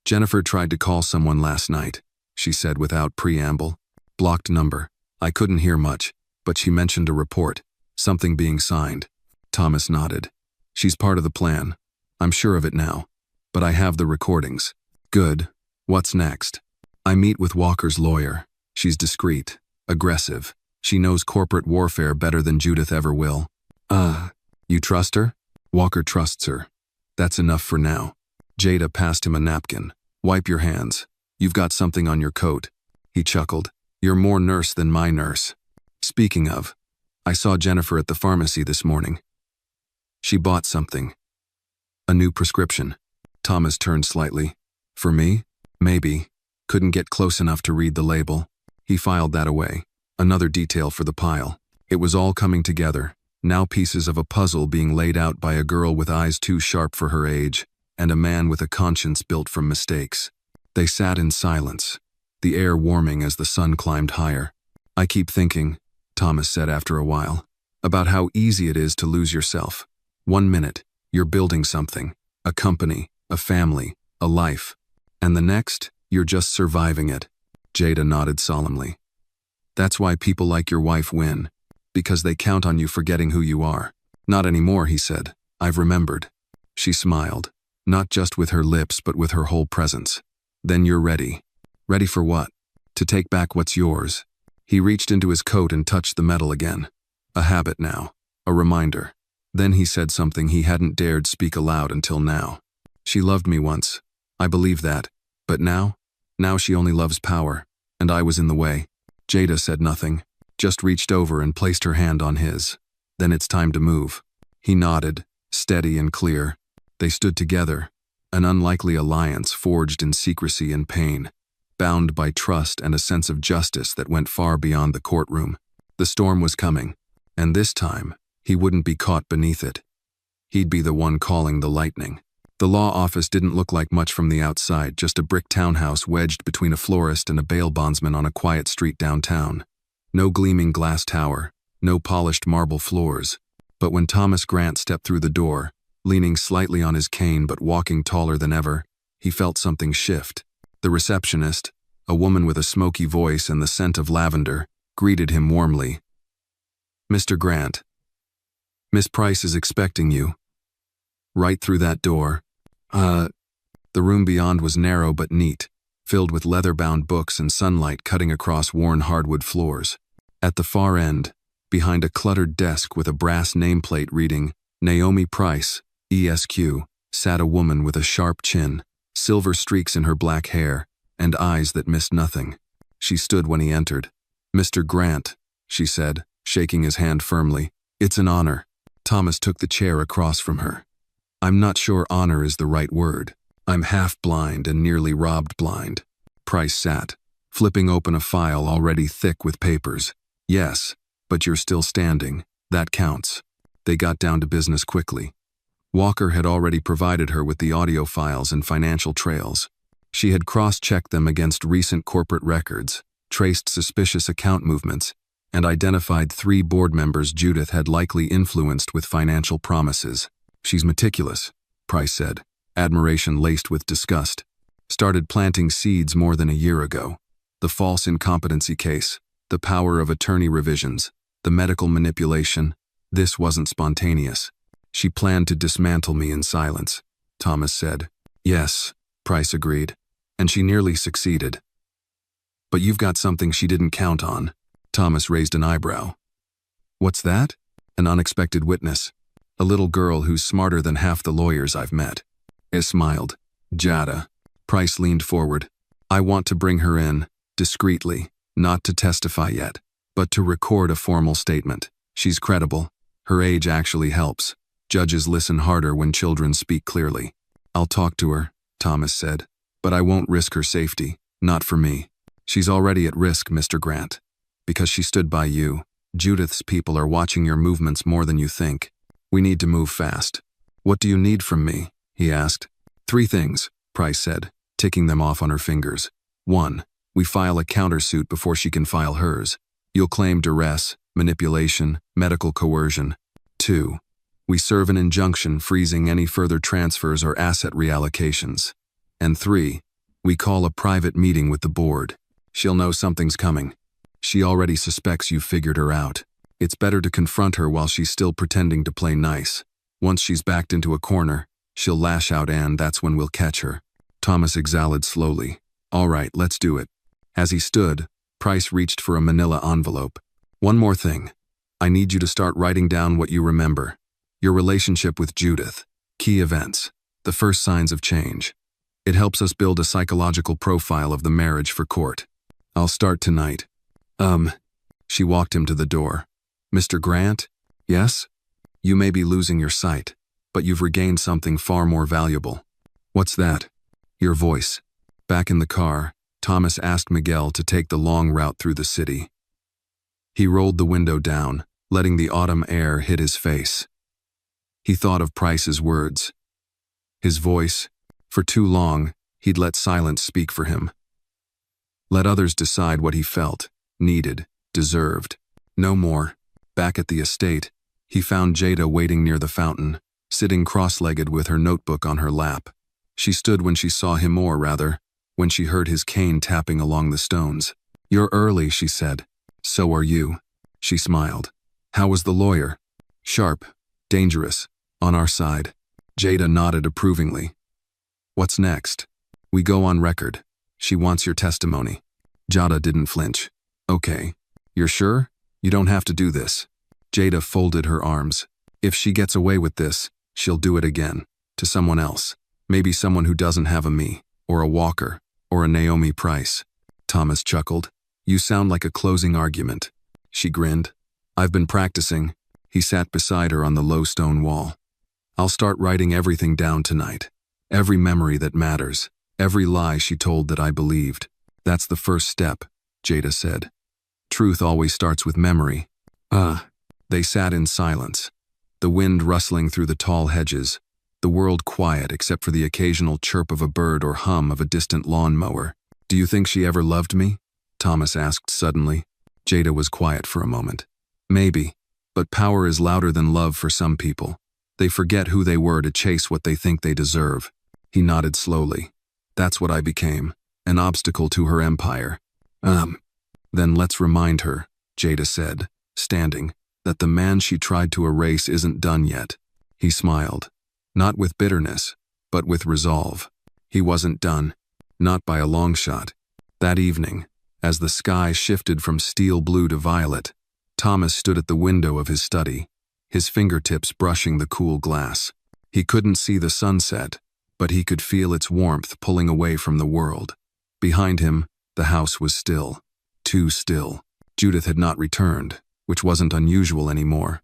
Jennifer tried to call someone last night, she said without preamble. Blocked number. I couldn't hear much, but she mentioned a report, something being signed. Thomas nodded. She's part of the plan. I'm sure of it now. But I have the recordings. Good. What's next? I meet with Walker's lawyer. She's discreet, aggressive. She knows corporate warfare better than Judith ever will. You trust her? Walker trusts her. That's enough for now. Jada passed him a napkin. Wipe your hands. You've got something on your coat. He chuckled. You're more nurse than my nurse. Speaking of, I saw Jennifer at the pharmacy this morning. She bought something. A new prescription. Thomas turned slightly. For me? Maybe. Couldn't get close enough to read the label. He filed that away. Another detail for the pile. It was all coming together. Now pieces of a puzzle being laid out by a girl with eyes too sharp for her age, and a man with a conscience built from mistakes. They sat in silence, the air warming as the sun climbed higher. I keep thinking, Thomas said after a while, about how easy it is to lose yourself. 1 minute, you're building something, a company, a family, a life. And the next, you're just surviving it. Jada nodded solemnly. That's why people like your wife win. Because they count on you forgetting who you are. Not anymore, he said. I've remembered. She smiled, not just with her lips but with her whole presence. Then you're ready. Ready for what? To take back what's yours. He reached into his coat and touched the metal again. A habit now. A reminder. Then he said something he hadn't dared speak aloud until now. She loved me once. I believe that. But now? Now she only loves power. And I was in the way. Jada said nothing. Just reached over and placed her hand on his. Then it's time to move. He nodded, steady and clear. They stood together, an unlikely alliance forged in secrecy and pain, bound by trust and a sense of justice that went far beyond the courtroom. The storm was coming, and this time, he wouldn't be caught beneath it. He'd be the one calling the lightning. The law office didn't look like much from the outside, just a brick townhouse wedged between a florist and a bail bondsman on a quiet street downtown. No gleaming glass tower, no polished marble floors. But when Thomas Grant stepped through the door, leaning slightly on his cane but walking taller than ever, he felt something shift. The receptionist, a woman with a smoky voice and the scent of lavender, greeted him warmly. Mr. Grant, Miss Price is expecting you. Right through that door. The room beyond was narrow but neat, filled with leather-bound books and sunlight cutting across worn hardwood floors. At the far end, behind a cluttered desk with a brass nameplate reading, Naomi Price, ESQ, sat a woman with a sharp chin, silver streaks in her black hair, and eyes that missed nothing. She stood when he entered. Mr. Grant, she said, shaking his hand firmly. It's an honor. Thomas took the chair across from her. I'm not sure honor is the right word. I'm half blind and nearly robbed blind. Price sat, flipping open a file already thick with papers. Yes, but you're still standing. That counts. They got down to business quickly. Walker had already provided her with the audio files and financial trails. She had cross-checked them against recent corporate records, traced suspicious account movements, and identified 3 board members Judith had likely influenced with financial promises. She's meticulous, Price said. admiration laced with disgust. Started planting seeds more than a year ago. The false incompetency case, the power of attorney revisions, the medical manipulation. This wasn't spontaneous. She planned to dismantle me in silence, Thomas said. Yes, Price agreed. And she nearly succeeded. But you've got something she didn't count on. Thomas raised an eyebrow. What's that? An unexpected witness. A little girl who's smarter than half the lawyers I've met. I smiled. Jada. Price leaned forward. I want to bring her in, discreetly, not to testify yet, but to record a formal statement. She's credible. Her age actually helps. Judges listen harder when children speak clearly. I'll talk to her, Thomas said, but I won't risk her safety, not for me. She's already at risk, Mr. Grant. Because she stood by you. Judith's people are watching your movements more than you think. We need to move fast. What do you need from me? He asked. 3 things, Price said, ticking them off on her fingers. 1. We file a countersuit before she can file hers. You'll claim duress, manipulation, medical coercion. 2. We serve an injunction freezing any further transfers or asset reallocations. And 3. We call a private meeting with the board. She'll know something's coming. She already suspects you've figured her out. It's better to confront her while she's still pretending to play nice. Once she's backed into a corner, she'll lash out and that's when we'll catch her. Thomas exhaled slowly. All right, let's do it. As he stood, Price reached for a manila envelope. One more thing. I need you to start writing down what you remember. Your relationship with Judith. Key events. The first signs of change. It helps us build a psychological profile of the marriage for court. I'll start tonight. She walked him to the door. Mr. Grant? Yes? You may be losing your sight, but you've regained something far more valuable. What's that? Your voice. Back in the car, Thomas asked Miguel to take the long route through the city. He rolled the window down, letting the autumn air hit his face. He thought of Price's words. His voice. For too long, he'd let silence speak for him. Let others decide what he felt, needed, deserved. No more. Back at the estate, he found Jada waiting near the fountain, sitting cross-legged with her notebook on her lap. She stood when she saw him, or rather, when she heard his cane tapping along the stones. You're early, she said. So are you. She smiled. How was the lawyer? Sharp. Dangerous. On our side. Jada nodded approvingly. What's next? We go on record. She wants your testimony. Jada didn't flinch. Okay. You're sure? You don't have to do this. Jada folded her arms. If she gets away with this, she'll do it again. To someone else. Maybe someone who doesn't have a me, or a Walker, or a Naomi Price. Thomas chuckled. You sound like a closing argument. She grinned. I've been practicing. He sat beside her on the low stone wall. I'll start writing everything down tonight. Every memory that matters. Every lie she told that I believed. That's the first step, Jada said. Truth always starts with memory. They sat in silence. The wind rustling through the tall hedges. The world quiet except for the occasional chirp of a bird or hum of a distant lawnmower. Do you think she ever loved me? Thomas asked suddenly. Jada was quiet for a moment. Maybe, but power is louder than love for some people. They forget who they were to chase what they think they deserve. He nodded slowly. That's what I became, an obstacle to her empire. Then let's remind her, Jada said, standing, that the man she tried to erase isn't done yet. He smiled. Not with bitterness, but with resolve. He wasn't done. Not by a long shot. That evening, as the sky shifted from steel blue to violet, Thomas stood at the window of his study, his fingertips brushing the cool glass. He couldn't see the sunset, but he could feel its warmth pulling away from the world. Behind him, the house was still. Too still. Judith had not returned, which wasn't unusual anymore.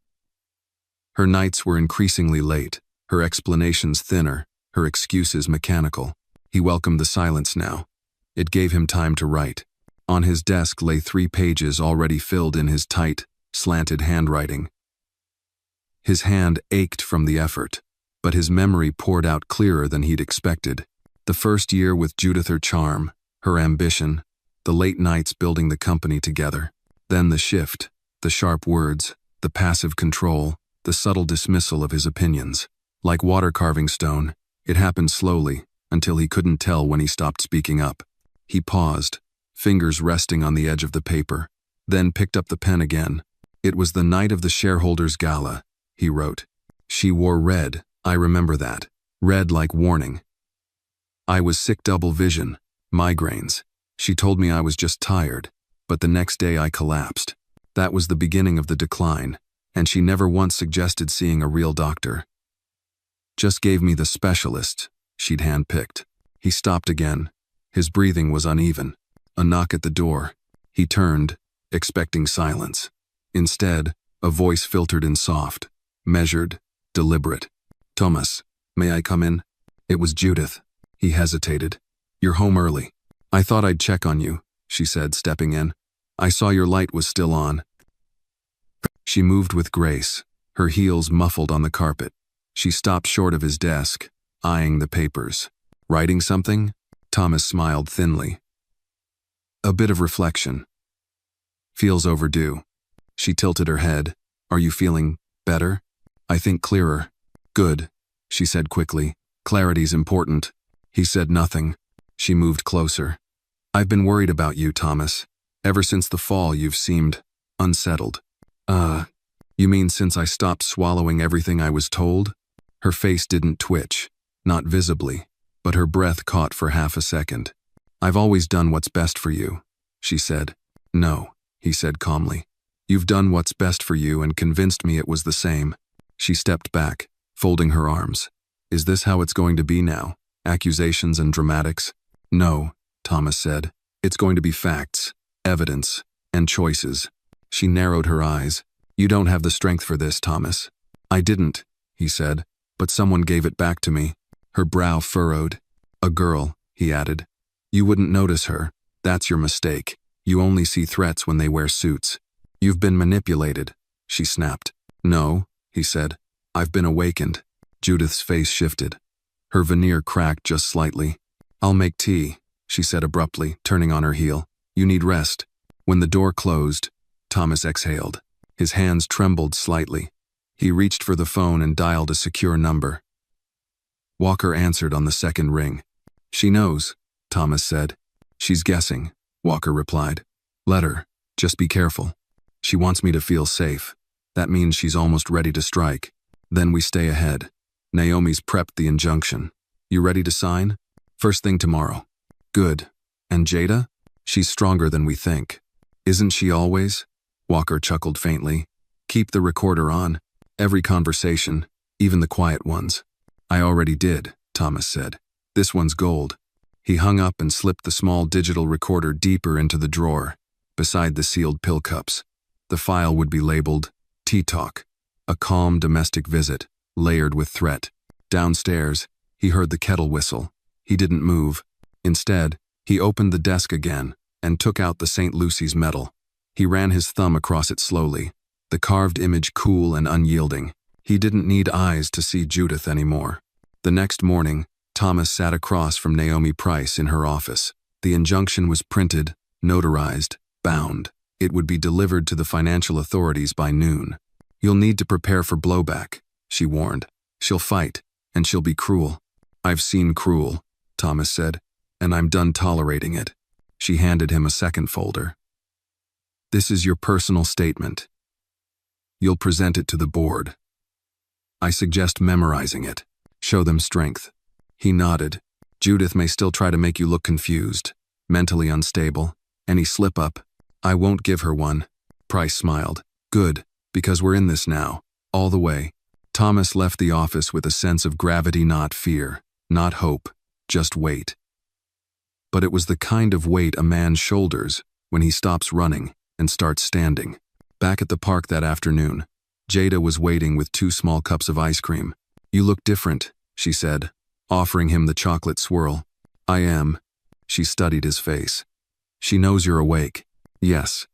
Her nights were increasingly late, her explanations thinner, her excuses mechanical. He welcomed the silence now. It gave him time to write. On his desk lay 3 pages already filled in his tight, slanted handwriting. His hand ached from the effort, but his memory poured out clearer than he'd expected. The first year with Judith, her charm, her ambition, the late nights building the company together. Then the shift, the sharp words, the passive control, the subtle dismissal of his opinions. Like water carving stone, It happened slowly, until he couldn't tell when he stopped speaking up. He paused, fingers resting on the edge of the paper, then picked up the pen again. It was the night of the shareholders' gala, he wrote. She wore red, I remember that. Red like warning. I was sick, double vision, migraines. She told me I was just tired, but the next day I collapsed. That was the beginning of the decline, and she never once suggested seeing a real doctor. Just gave me the specialist she'd handpicked. He stopped again. His breathing was uneven. A knock at the door. He turned, expecting silence. Instead, a voice filtered in soft, measured, deliberate. Thomas, may I come in? It was Judith. He hesitated. You're home early. I thought I'd check on you, she said, stepping in. I saw your light was still on. She moved with grace, her heels muffled on the carpet. She stopped short of his desk, eyeing the papers. Writing something? Thomas smiled thinly. A bit of reflection. Feels overdue. She tilted her head. Are you feeling better? I think clearer. Good, she said quickly. Clarity's important. He said nothing. She moved closer. I've been worried about you, Thomas. Ever since the fall, you've seemed unsettled. You mean since I stopped swallowing everything I was told? Her face didn't twitch, not visibly, but her breath caught for half a second. I've always done what's best for you, she said. No, he said calmly. You've done what's best for you and convinced me it was the same. She stepped back, folding her arms. Is this how it's going to be now? Accusations and dramatics? No, Thomas said. It's going to be facts, evidence, and choices. She narrowed her eyes. You don't have the strength for this, Thomas. I didn't, he said, but someone gave it back to me. Her brow furrowed. A girl, he added. You wouldn't notice her. That's your mistake. You only see threats when they wear suits. You've been manipulated, she snapped. No, he said. I've been awakened. Judith's face shifted. Her veneer cracked just slightly. I'll make tea, she said abruptly, turning on her heel. You need rest. When the door closed, Thomas exhaled. His hands trembled slightly. He reached for the phone and dialed a secure number. Walker answered on the second ring. She knows, Thomas said. She's guessing, Walker replied. Let her. Just be careful. She wants me to feel safe. That means she's almost ready to strike. Then we stay ahead. Naomi's prepped the injunction. You ready to sign? First thing tomorrow. Good. And Jada? She's stronger than we think. Isn't she always? Walker chuckled faintly. Keep the recorder on. Every conversation, even the quiet ones. I already did, Thomas said. This one's gold. He hung up and slipped the small digital recorder deeper into the drawer, beside the sealed pill cups. The file would be labeled, Tea Talk, a calm domestic visit, layered with threat. Downstairs, he heard the kettle whistle. He didn't move. Instead, he opened the desk again and took out the St. Lucy's medal. He ran his thumb across it slowly, the carved image cool and unyielding. He didn't need eyes to see Judith anymore. The next morning, Thomas sat across from Naomi Price in her office. The injunction was printed, notarized, bound. It would be delivered to the financial authorities by noon. You'll need to prepare for blowback, she warned. She'll fight, and she'll be cruel. I've seen cruel, Thomas said, and I'm done tolerating it. She handed him a second folder. This is your personal statement. You'll present it to the board. I suggest memorizing it. Show them strength. He nodded. Judith may still try to make you look confused, mentally unstable. Any slip-up, I won't give her one. Price smiled. Good, because we're in this now, all the way. Thomas left the office with a sense of gravity, not fear, not hope, just weight. But it was the kind of weight a man shoulders when he stops running and starts standing. Back at the park that afternoon, Jada was waiting with 2 small cups of ice cream. You look different, she said, offering him the chocolate swirl. I am. She studied his face. She knows you're awake. Yes.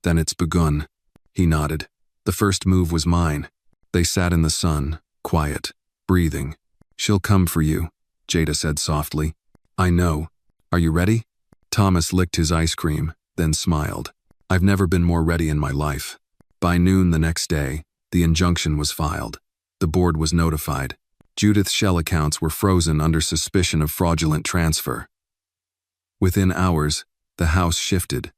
Then it's begun. He nodded. The first move was mine. They sat in the sun, quiet, breathing. She'll come for you, Jada said softly. I know. Are you ready? Thomas licked his ice cream, then smiled. I've never been more ready in my life. By noon the next day, the injunction was filed. The board was notified. Judith's shell accounts were frozen under suspicion of fraudulent transfer. Within hours, the house shifted.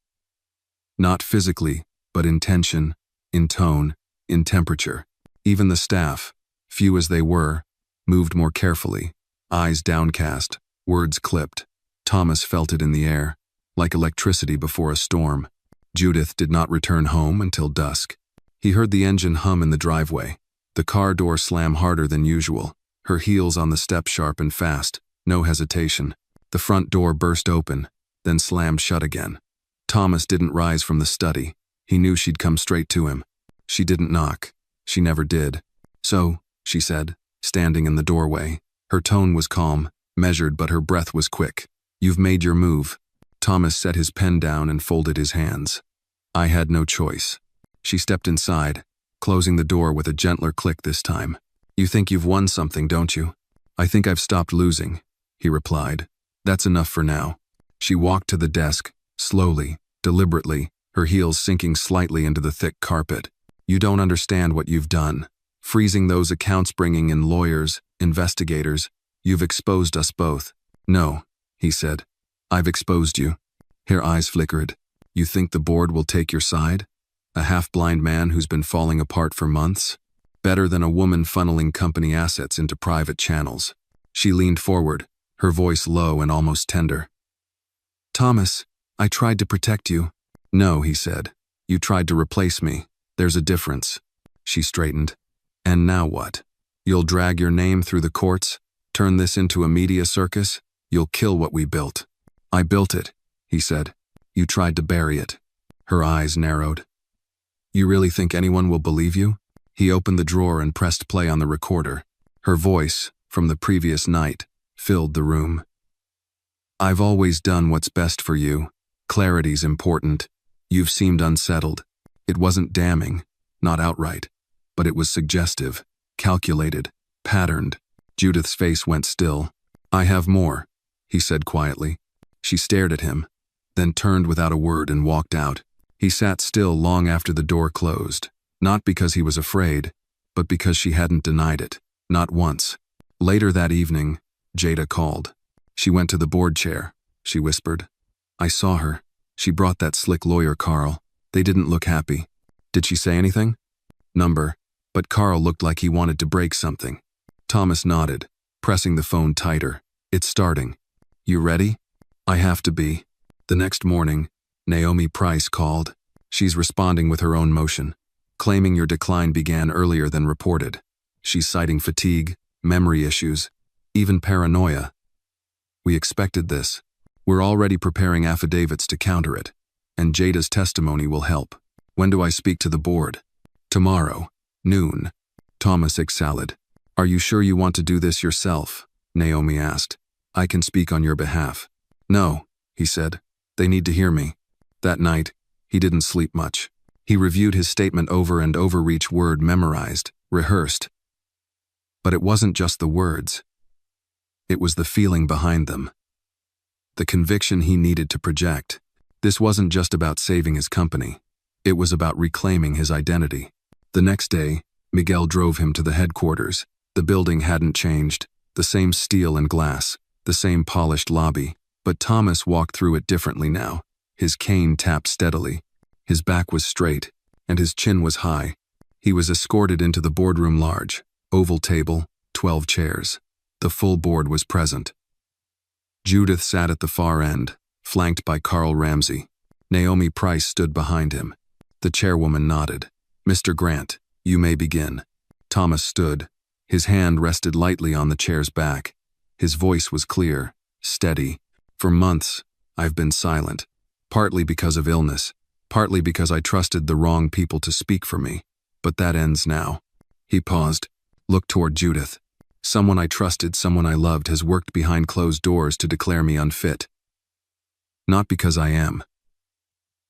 Not physically, but in tension, in tone, in temperature. Even the staff, few as they were, moved more carefully, eyes downcast, words clipped. Thomas felt it in the air, like electricity before a storm. Judith did not return home until dusk. He heard the engine hum in the driveway, the car door slam harder than usual, her heels on the step sharp and fast, no hesitation. The front door burst open, then slammed shut again. Thomas didn't rise from the study. He knew she'd come straight to him. She didn't knock. She never did. "So," she said, standing in the doorway. Her tone was calm, measured, but her breath was quick. "You've made your move." Thomas set his pen down and folded his hands. "I had no choice." She stepped inside, closing the door with a gentler click this time. "You think you've won something, don't you?" "I think I've stopped losing," he replied. "That's enough for now." She walked to the desk, slowly, deliberately, her heels sinking slightly into the thick carpet. "You don't understand what you've done. Freezing those accounts, bringing in lawyers, investigators. You've exposed us both." "No," he said. "I've exposed you." Her eyes flickered. "You think the board will take your side? A half-blind man who's been falling apart for months? Better than a woman funneling company assets into private channels." She leaned forward, her voice low and almost tender. "Thomas, I tried to protect you." "No," he said. "You tried to replace me. There's a difference." She straightened. "And now what? You'll drag your name through the courts? Turn this into a media circus? You'll kill what we built." "I built it," he said. "You tried to bury it." Her eyes narrowed. "You really think anyone will believe you?" He opened the drawer and pressed play on the recorder. Her voice, from the previous night, filled the room. "I've always done what's best for you. Clarity's important. You've seemed unsettled." It wasn't damning, not outright, but it was suggestive, calculated, patterned. Judith's face went still. "I have more," he said quietly. She stared at him, then turned without a word and walked out. He sat still long after the door closed, not because he was afraid, but because she hadn't denied it, not once. Later that evening, Jada called. She went to the board chair, she whispered. "I saw her. She brought that slick lawyer Carl. They didn't look happy." "Did she say anything?" "Number. But Carl looked like he wanted to break something." Thomas nodded, pressing the phone tighter. "It's starting. You ready?" "I have to be." The next morning, Naomi Price called. "She's responding with her own motion, claiming your decline began earlier than reported. She's citing fatigue, memory issues, even paranoia." "We expected this. We're already preparing affidavits to counter it, and Jada's testimony will help." "When do I speak to the board?" "Tomorrow, noon." Thomas exhaled. "Are you sure you want to do this yourself?" Naomi asked. "I can speak on your behalf." "No," he said. "They need to hear me." That night, he didn't sleep much. He reviewed his statement over and over, each word memorized, rehearsed. But it wasn't just the words. It was the feeling behind them. The conviction he needed to project. This wasn't just about saving his company. It was about reclaiming his identity. The next day, Miguel drove him to the headquarters. The building hadn't changed, the same steel and glass, the same polished lobby, but Thomas walked through it differently now. His cane tapped steadily. His back was straight, and his chin was high. He was escorted into the boardroom, large, oval table, 12 chairs. The full board was present. Judith sat at the far end, flanked by Carl Ramsey. Naomi Price stood behind him. The chairwoman nodded. "Mr. Grant, you may begin." Thomas stood. His hand rested lightly on the chair's back. His voice was clear, steady. "For months, I've been silent, partly because of illness, partly because I trusted the wrong people to speak for me. But that ends now." He paused, looked toward Judith. "Someone I trusted, someone I loved, has worked behind closed doors to declare me unfit. Not because I am,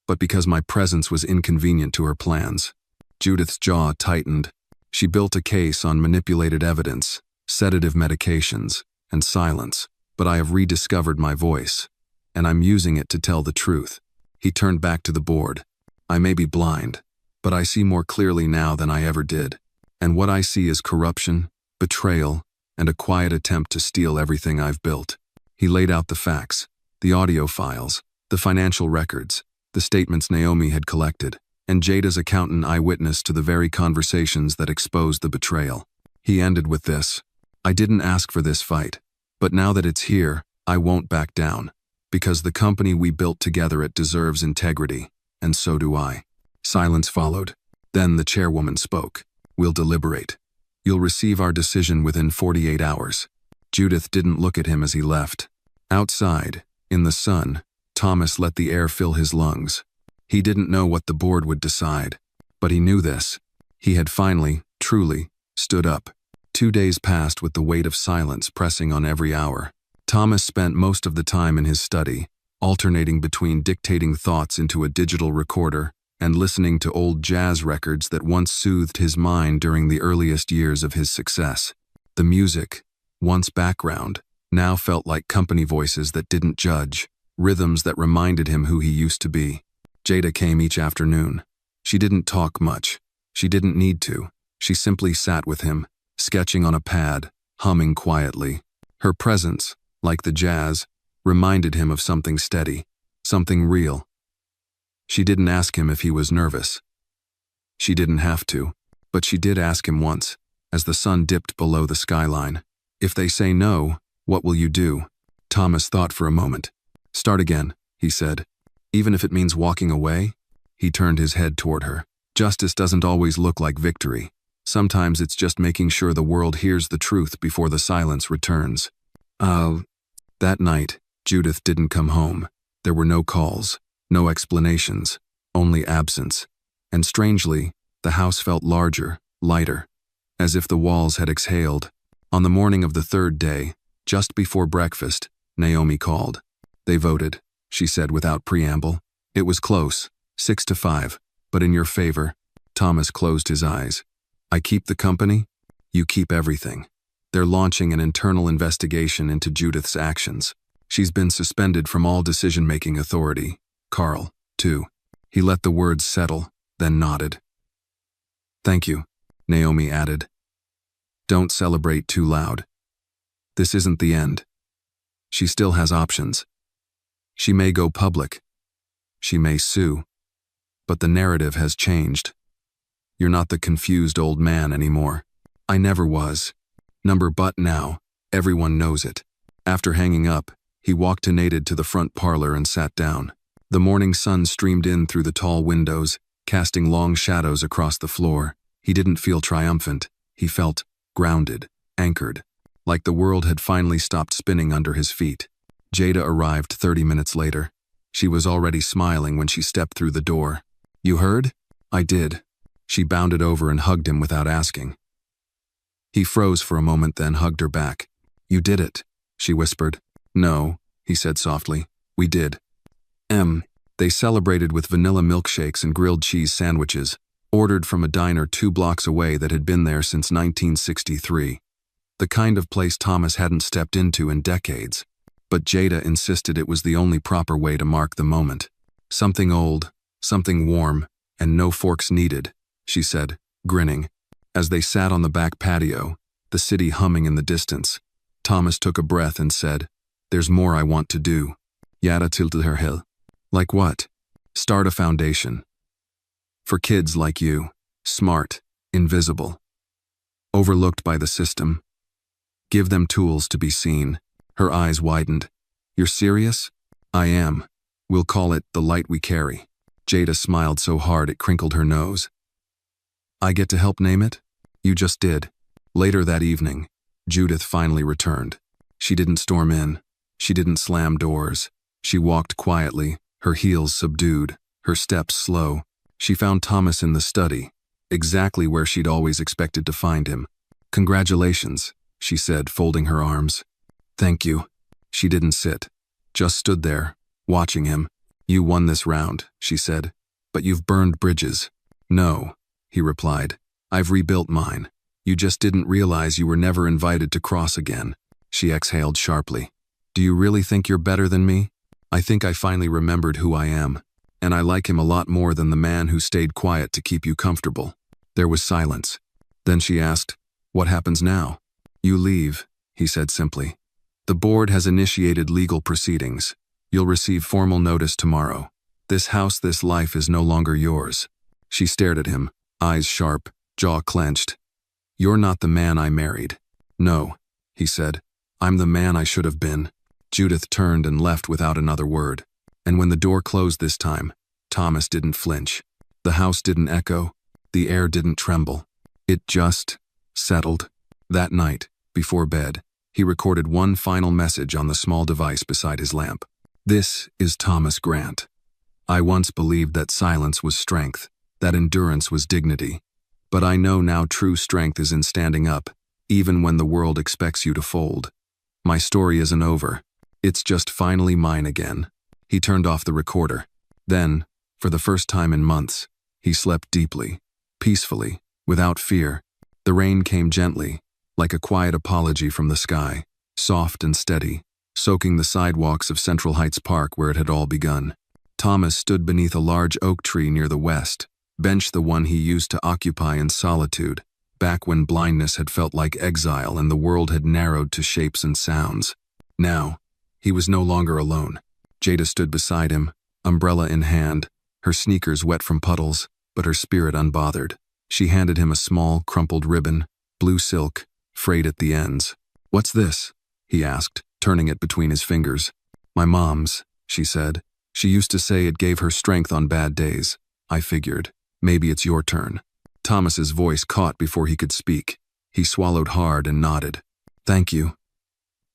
but because my presence was inconvenient to her plans." Judith's jaw tightened. She built a case on manipulated evidence, sedative medications, and silence. "But I have rediscovered my voice, and I'm using it to tell the truth." He turned back to the board. "I may be blind, but I see more clearly now than I ever did. And what I see is corruption, betrayal, and a quiet attempt to steal everything I've built. He laid out the facts, the audio files, the financial records, the statements Naomi had collected, and Jada's accountant eyewitness to the very conversations that exposed the betrayal. He ended with this: I didn't ask for this fight, but now that it's here, I won't back down. Because the company we built together, it deserves integrity, and so do I. Silence followed. Then the chairwoman spoke. We'll deliberate. You'll receive our decision within 48 hours. Judith didn't look at him as he left. Outside, in the sun, Thomas let the air fill his lungs. He didn't know what the board would decide, but he knew this. He had finally, truly, stood up. 2 days passed with the weight of silence pressing on every hour. Thomas spent most of the time in his study, alternating between dictating thoughts into a digital recorder and listening to old jazz records that once soothed his mind during the earliest years of his success. The music, once background, now felt like company voices that didn't judge, rhythms that reminded him who he used to be. Jada came each afternoon. She didn't talk much. She didn't need to. She simply sat with him, sketching on a pad, humming quietly. Her presence, like the jazz, reminded him of something steady, something real. She didn't ask him if he was nervous. She didn't have to, but she did ask him once, as the sun dipped below the skyline. If they say no, what will you do? Thomas thought for a moment. Start again, he said. Even if it means walking away? He turned his head toward her. Justice doesn't always look like victory. Sometimes it's just making sure the world hears the truth before the silence returns. That night, Judith didn't come home. There were no calls, no explanations, only absence. And strangely, the house felt larger, lighter, as if the walls had exhaled. On the morning of the third day, just before breakfast, Naomi called. They voted, she said without preamble. It was close, 6-5, but in your favor. Thomas closed his eyes. I keep the company, you keep everything. They're launching an internal investigation into Judith's actions. She's been suspended from all decision-making authority. Carl, too. He let the words settle, then nodded. Thank you, Naomi added. Don't celebrate too loud. This isn't the end. She still has options. She may go public. She may sue. But the narrative has changed. You're not the confused old man anymore. I never was. But now, everyone knows it. After hanging up, he walked narrated to the front parlor and sat down. The morning sun streamed in through the tall windows, casting long shadows across the floor. He didn't feel triumphant. He felt grounded, anchored, like the world had finally stopped spinning under his feet. Jada arrived 30 minutes later. She was already smiling when she stepped through the door. You heard? I did. She bounded over and hugged him without asking. He froze for a moment, then hugged her back. You did it, she whispered. No, he said softly. We did. They celebrated with vanilla milkshakes and grilled cheese sandwiches, ordered from a diner 2 blocks away that had been there since 1963. The kind of place Thomas hadn't stepped into in decades. But Jada insisted it was the only proper way to mark the moment. Something old, something warm, and no forks needed, she said, grinning. As they sat on the back patio, the city humming in the distance, Thomas took a breath and said, There's more I want to do. Yada tilted her hill. Like what? Start a foundation. For kids like you, smart, invisible, overlooked by the system. Give them tools to be seen. Her eyes widened. You're serious? I am. We'll call it the light we carry. Jada smiled so hard it crinkled her nose. I get to help name it? You just did. Later that evening, Judith finally returned. She didn't storm in. She didn't slam doors. She walked quietly, her heels subdued, her steps slow. She found Thomas in the study, exactly where she'd always expected to find him. Congratulations, she said, folding her arms. Thank you. She didn't sit, just stood there, watching him. You won this round, she said, but you've burned bridges. No, he replied. I've rebuilt mine. You just didn't realize you were never invited to cross again. She exhaled sharply. Do you really think you're better than me? I think I finally remembered who I am, and I like him a lot more than the man who stayed quiet to keep you comfortable. There was silence. Then she asked, What happens now? You leave, he said simply. The board has initiated legal proceedings. You'll receive formal notice tomorrow. This house, this life is no longer yours. She stared at him, eyes sharp, jaw clenched. You're not the man I married. No, he said. I'm the man I should have been. Judith turned and left without another word. And when the door closed this time, Thomas didn't flinch. The house didn't echo. The air didn't tremble. It just settled. That night, before bed, he recorded one final message on the small device beside his lamp. This is Thomas Grant. I once believed that silence was strength, that endurance was dignity. But I know now true strength is in standing up, even when the world expects you to fold. My story isn't over. It's just finally mine again. He turned off the recorder. Then, for the first time in months, he slept deeply, peacefully, without fear. The rain came gently, like a quiet apology from the sky, soft and steady, soaking the sidewalks of Central Heights Park where it had all begun. Thomas stood beneath a large oak tree near the west, bench the one he used to occupy in solitude, back when blindness had felt like exile and the world had narrowed to shapes and sounds. Now, he was no longer alone. Jada stood beside him, umbrella in hand, her sneakers wet from puddles, but her spirit unbothered. She handed him a small, crumpled ribbon, blue silk, frayed at the ends. "What's this?" he asked, turning it between his fingers. "My mom's," she said. "She used to say it gave her strength on bad days. I figured, maybe it's your turn." Thomas's voice caught before he could speak. He swallowed hard and nodded. "Thank you,"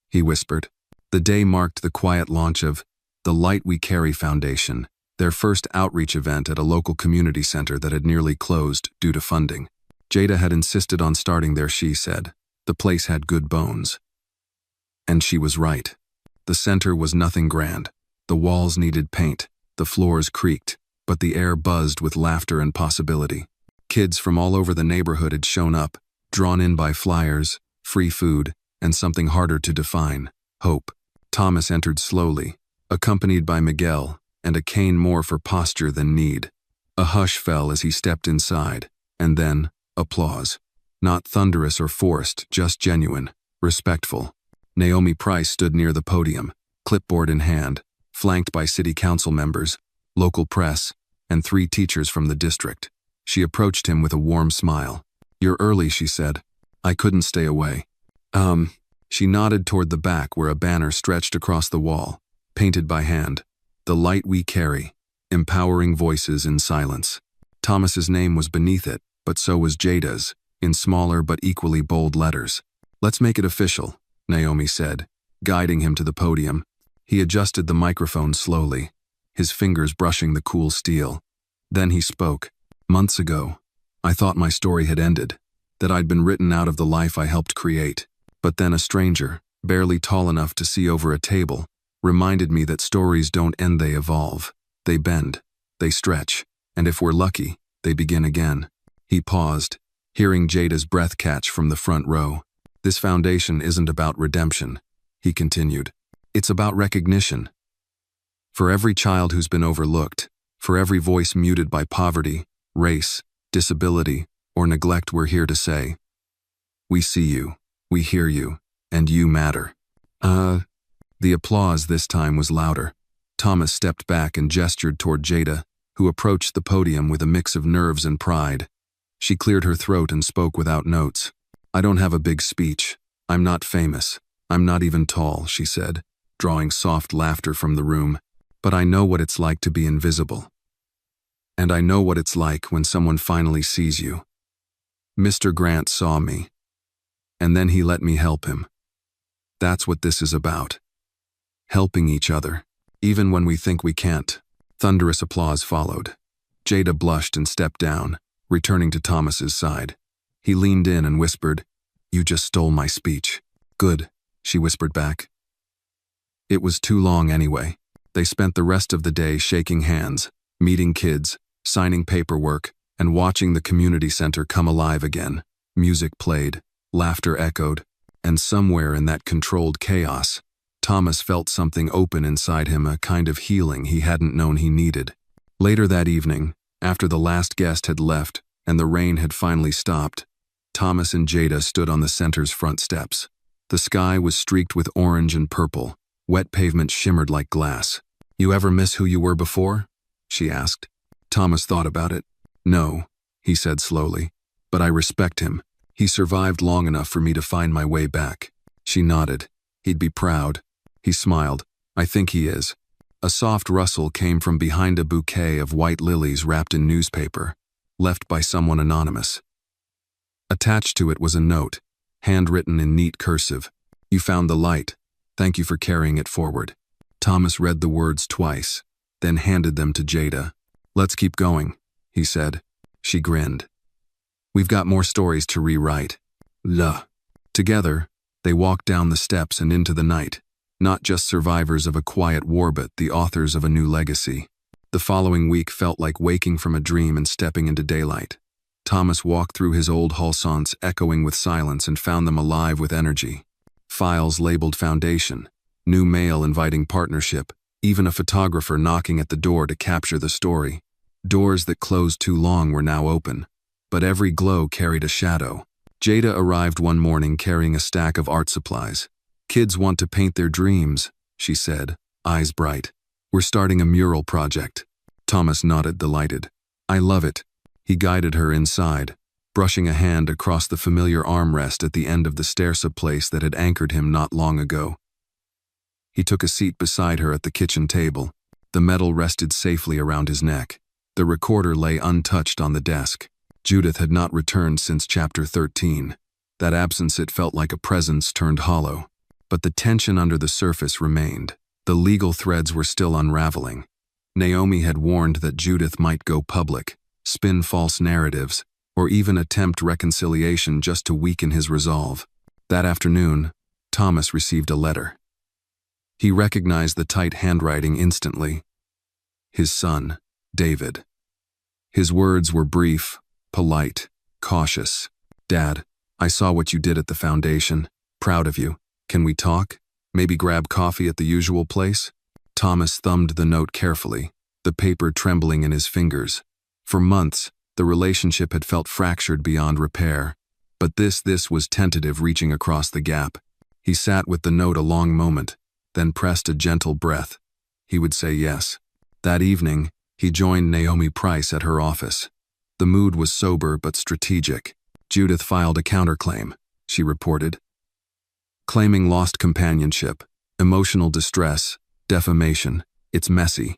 he whispered. The day marked the quiet launch of the Light We Carry Foundation, their first outreach event at a local community center that had nearly closed due to funding. Jada had insisted on starting there, she said. The place had good bones. And she was right. The center was nothing grand. The walls needed paint, the floors creaked, but the air buzzed with laughter and possibility. Kids from all over the neighborhood had shown up, drawn in by flyers, free food, and something harder to define, hope. Thomas entered slowly, accompanied by Miguel, and a cane more for posture than need. A hush fell as he stepped inside, and then, applause. Not thunderous or forced, just genuine, respectful. Naomi Price stood near the podium, clipboard in hand, flanked by city council members, local press, and 3 teachers from the district. She approached him with a warm smile. "You're early," she said. "I couldn't stay away." She nodded toward the back where a banner stretched across the wall, painted by hand. "The Light We Carry, Empowering Voices in Silence." Thomas's name was beneath it, but so was Jada's, in smaller but equally bold letters. "Let's make it official," Naomi said, guiding him to the podium. He adjusted the microphone slowly, his fingers brushing the cool steel. Then he spoke. "Months ago, I thought my story had ended, that I'd been written out of the life I helped create. But then a stranger, barely tall enough to see over a table, reminded me that stories don't end, they evolve. They bend, they stretch, and if we're lucky, they begin again." He paused, hearing Jada's breath catch from the front row. "This foundation isn't about redemption," he continued. "It's about recognition. For every child who's been overlooked, for every voice muted by poverty, race, disability, or neglect, we're here to say, we see you, we hear you, and you matter." The applause this time was louder. Thomas stepped back and gestured toward Jada, who approached the podium with a mix of nerves and pride. She cleared her throat and spoke without notes. "I don't have a big speech. I'm not famous. I'm not even tall," she said, drawing soft laughter from the room. "But I know what it's like to be invisible. And I know what it's like when someone finally sees you. Mr. Grant saw me. And then he let me help him. That's what this is about. Helping each other, even when we think we can't." Thunderous applause followed. Jada blushed and stepped down, returning to Thomas's side. He leaned in and whispered, "You just stole my speech." "Good," she whispered back. It was too long anyway. They spent the rest of the day shaking hands, meeting kids, signing paperwork, and watching the community center come alive again. Music played, laughter echoed, and somewhere in that controlled chaos, Thomas felt something open inside him, a kind of healing he hadn't known he needed. Later that evening, after the last guest had left and the rain had finally stopped, Thomas and Jada stood on the center's front steps. The sky was streaked with orange and purple. Wet pavement shimmered like glass. "You ever miss who you were before?" she asked. Thomas thought about it. "No," he said slowly. "But I respect him. He survived long enough for me to find my way back." She nodded. "He'd be proud." He smiled. "I think he is." A soft rustle came from behind a bouquet of white lilies wrapped in newspaper, left by someone anonymous. Attached to it was a note, handwritten in neat cursive. "You found the light. Thank you for carrying it forward." Thomas read the words twice, then handed them to Jada. "Let's keep going," he said. She grinned. "We've got more stories to rewrite." Together, they walked down the steps and into the night, not just survivors of a quiet war but the authors of a new legacy. The following week felt like waking from a dream and stepping into daylight. Thomas walked through his old halsons echoing with silence and found them alive with energy. Files labeled foundation, new mail inviting partnership, even a photographer knocking at the door to capture the story. Doors that closed too long were now open, but every glow carried a shadow. Jada arrived one morning carrying a stack of art supplies. "Kids want to paint their dreams," she said, eyes bright. "We're starting a mural project." Thomas nodded, delighted. "I love it." He guided her inside, brushing a hand across the familiar armrest at the end of the stairstep place that had anchored him not long ago. He took a seat beside her at the kitchen table. The metal rested safely around his neck. The recorder lay untouched on the desk. Judith had not returned since chapter 13. That absence, it felt like a presence turned hollow. But the tension under the surface remained. The legal threads were still unraveling. Naomi had warned that Judith might go public, spin false narratives, or even attempt reconciliation just to weaken his resolve. That afternoon, Thomas received a letter. He recognized the tight handwriting instantly. His son, David. His words were brief, polite, cautious. "Dad, I saw what you did at the foundation. Proud of you. Can we talk? Maybe grab coffee at the usual place?" Thomas thumbed the note carefully, the paper trembling in his fingers. For months, the relationship had felt fractured beyond repair, but this was tentative, reaching across the gap. He sat with the note a long moment, then pressed a gentle breath. He would say yes. That evening, he joined Naomi Price at her office. The mood was sober but strategic. "Judith filed a counterclaim," she reported, claiming lost companionship, emotional distress, defamation. "It's messy.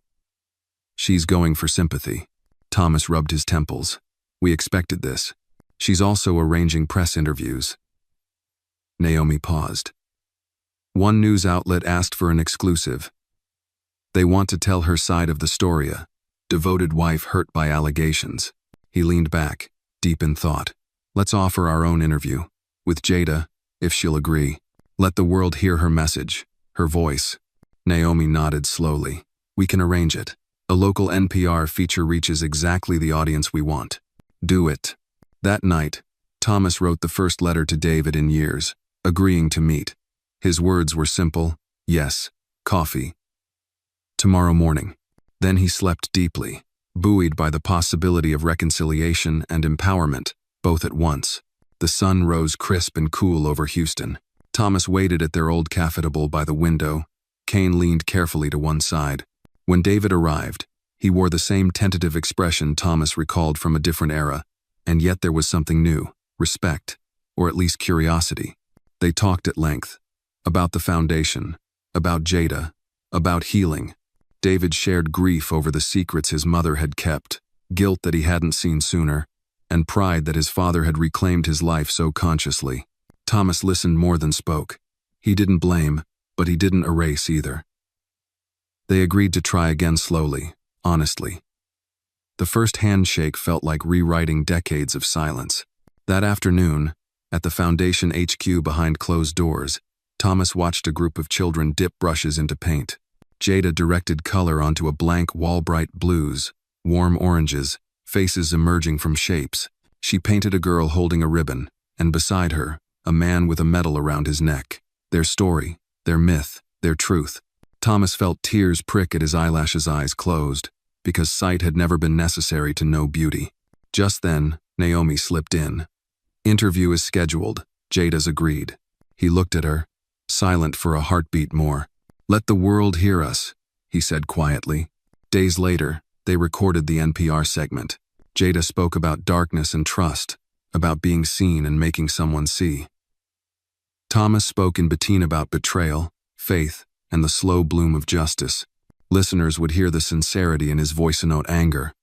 She's going for sympathy." Thomas rubbed his temples. "We expected this. She's also arranging press interviews." Naomi paused. One news outlet asked for an exclusive. They want to tell her side of the story, a devoted wife hurt by allegations. He leaned back, deep in thought. "Let's offer our own interview. With Jada, if she'll agree. Let the world hear her message, her voice." Naomi nodded slowly. "We can arrange it. A local NPR feature reaches exactly the audience we want. Do it." That night, Thomas wrote the first letter to David in years, agreeing to meet. His words were simple: yes, coffee. Tomorrow morning. Then he slept deeply, buoyed by the possibility of reconciliation and empowerment, both at once. The sun rose crisp and cool over Houston. Thomas waited at their old cafetable by the window. Kane leaned carefully to one side. When David arrived, he wore the same tentative expression Thomas recalled from a different era, and yet there was something new: respect, or at least curiosity. They talked at length. About the foundation, about Jada, about healing. David shared grief over the secrets his mother had kept, guilt that he hadn't seen sooner, and pride that his father had reclaimed his life so consciously. Thomas listened more than spoke. He didn't blame, but he didn't erase either. They agreed to try again slowly, honestly. The first handshake felt like rewriting decades of silence. That afternoon, at the Foundation HQ behind closed doors, Thomas watched a group of children dip brushes into paint. Jada directed color onto a blank wall, bright blues, warm oranges, faces emerging from shapes. She painted a girl holding a ribbon, and beside her, a man with a medal around his neck. Their story, their myth, their truth. Thomas felt tears prick at his eyelashes, eyes closed, because sight had never been necessary to know beauty. Just then, Naomi slipped in. Interview is scheduled, Jada's agreed. He looked at her, silent for a heartbeat more. Let the world hear us, he said quietly. Days later, they recorded the NPR segment. Jada spoke about darkness and trust, about being seen and making someone see. Thomas spoke in Bettine about betrayal, faith, and the slow bloom of justice. Listeners would hear the sincerity in his voice and note anger,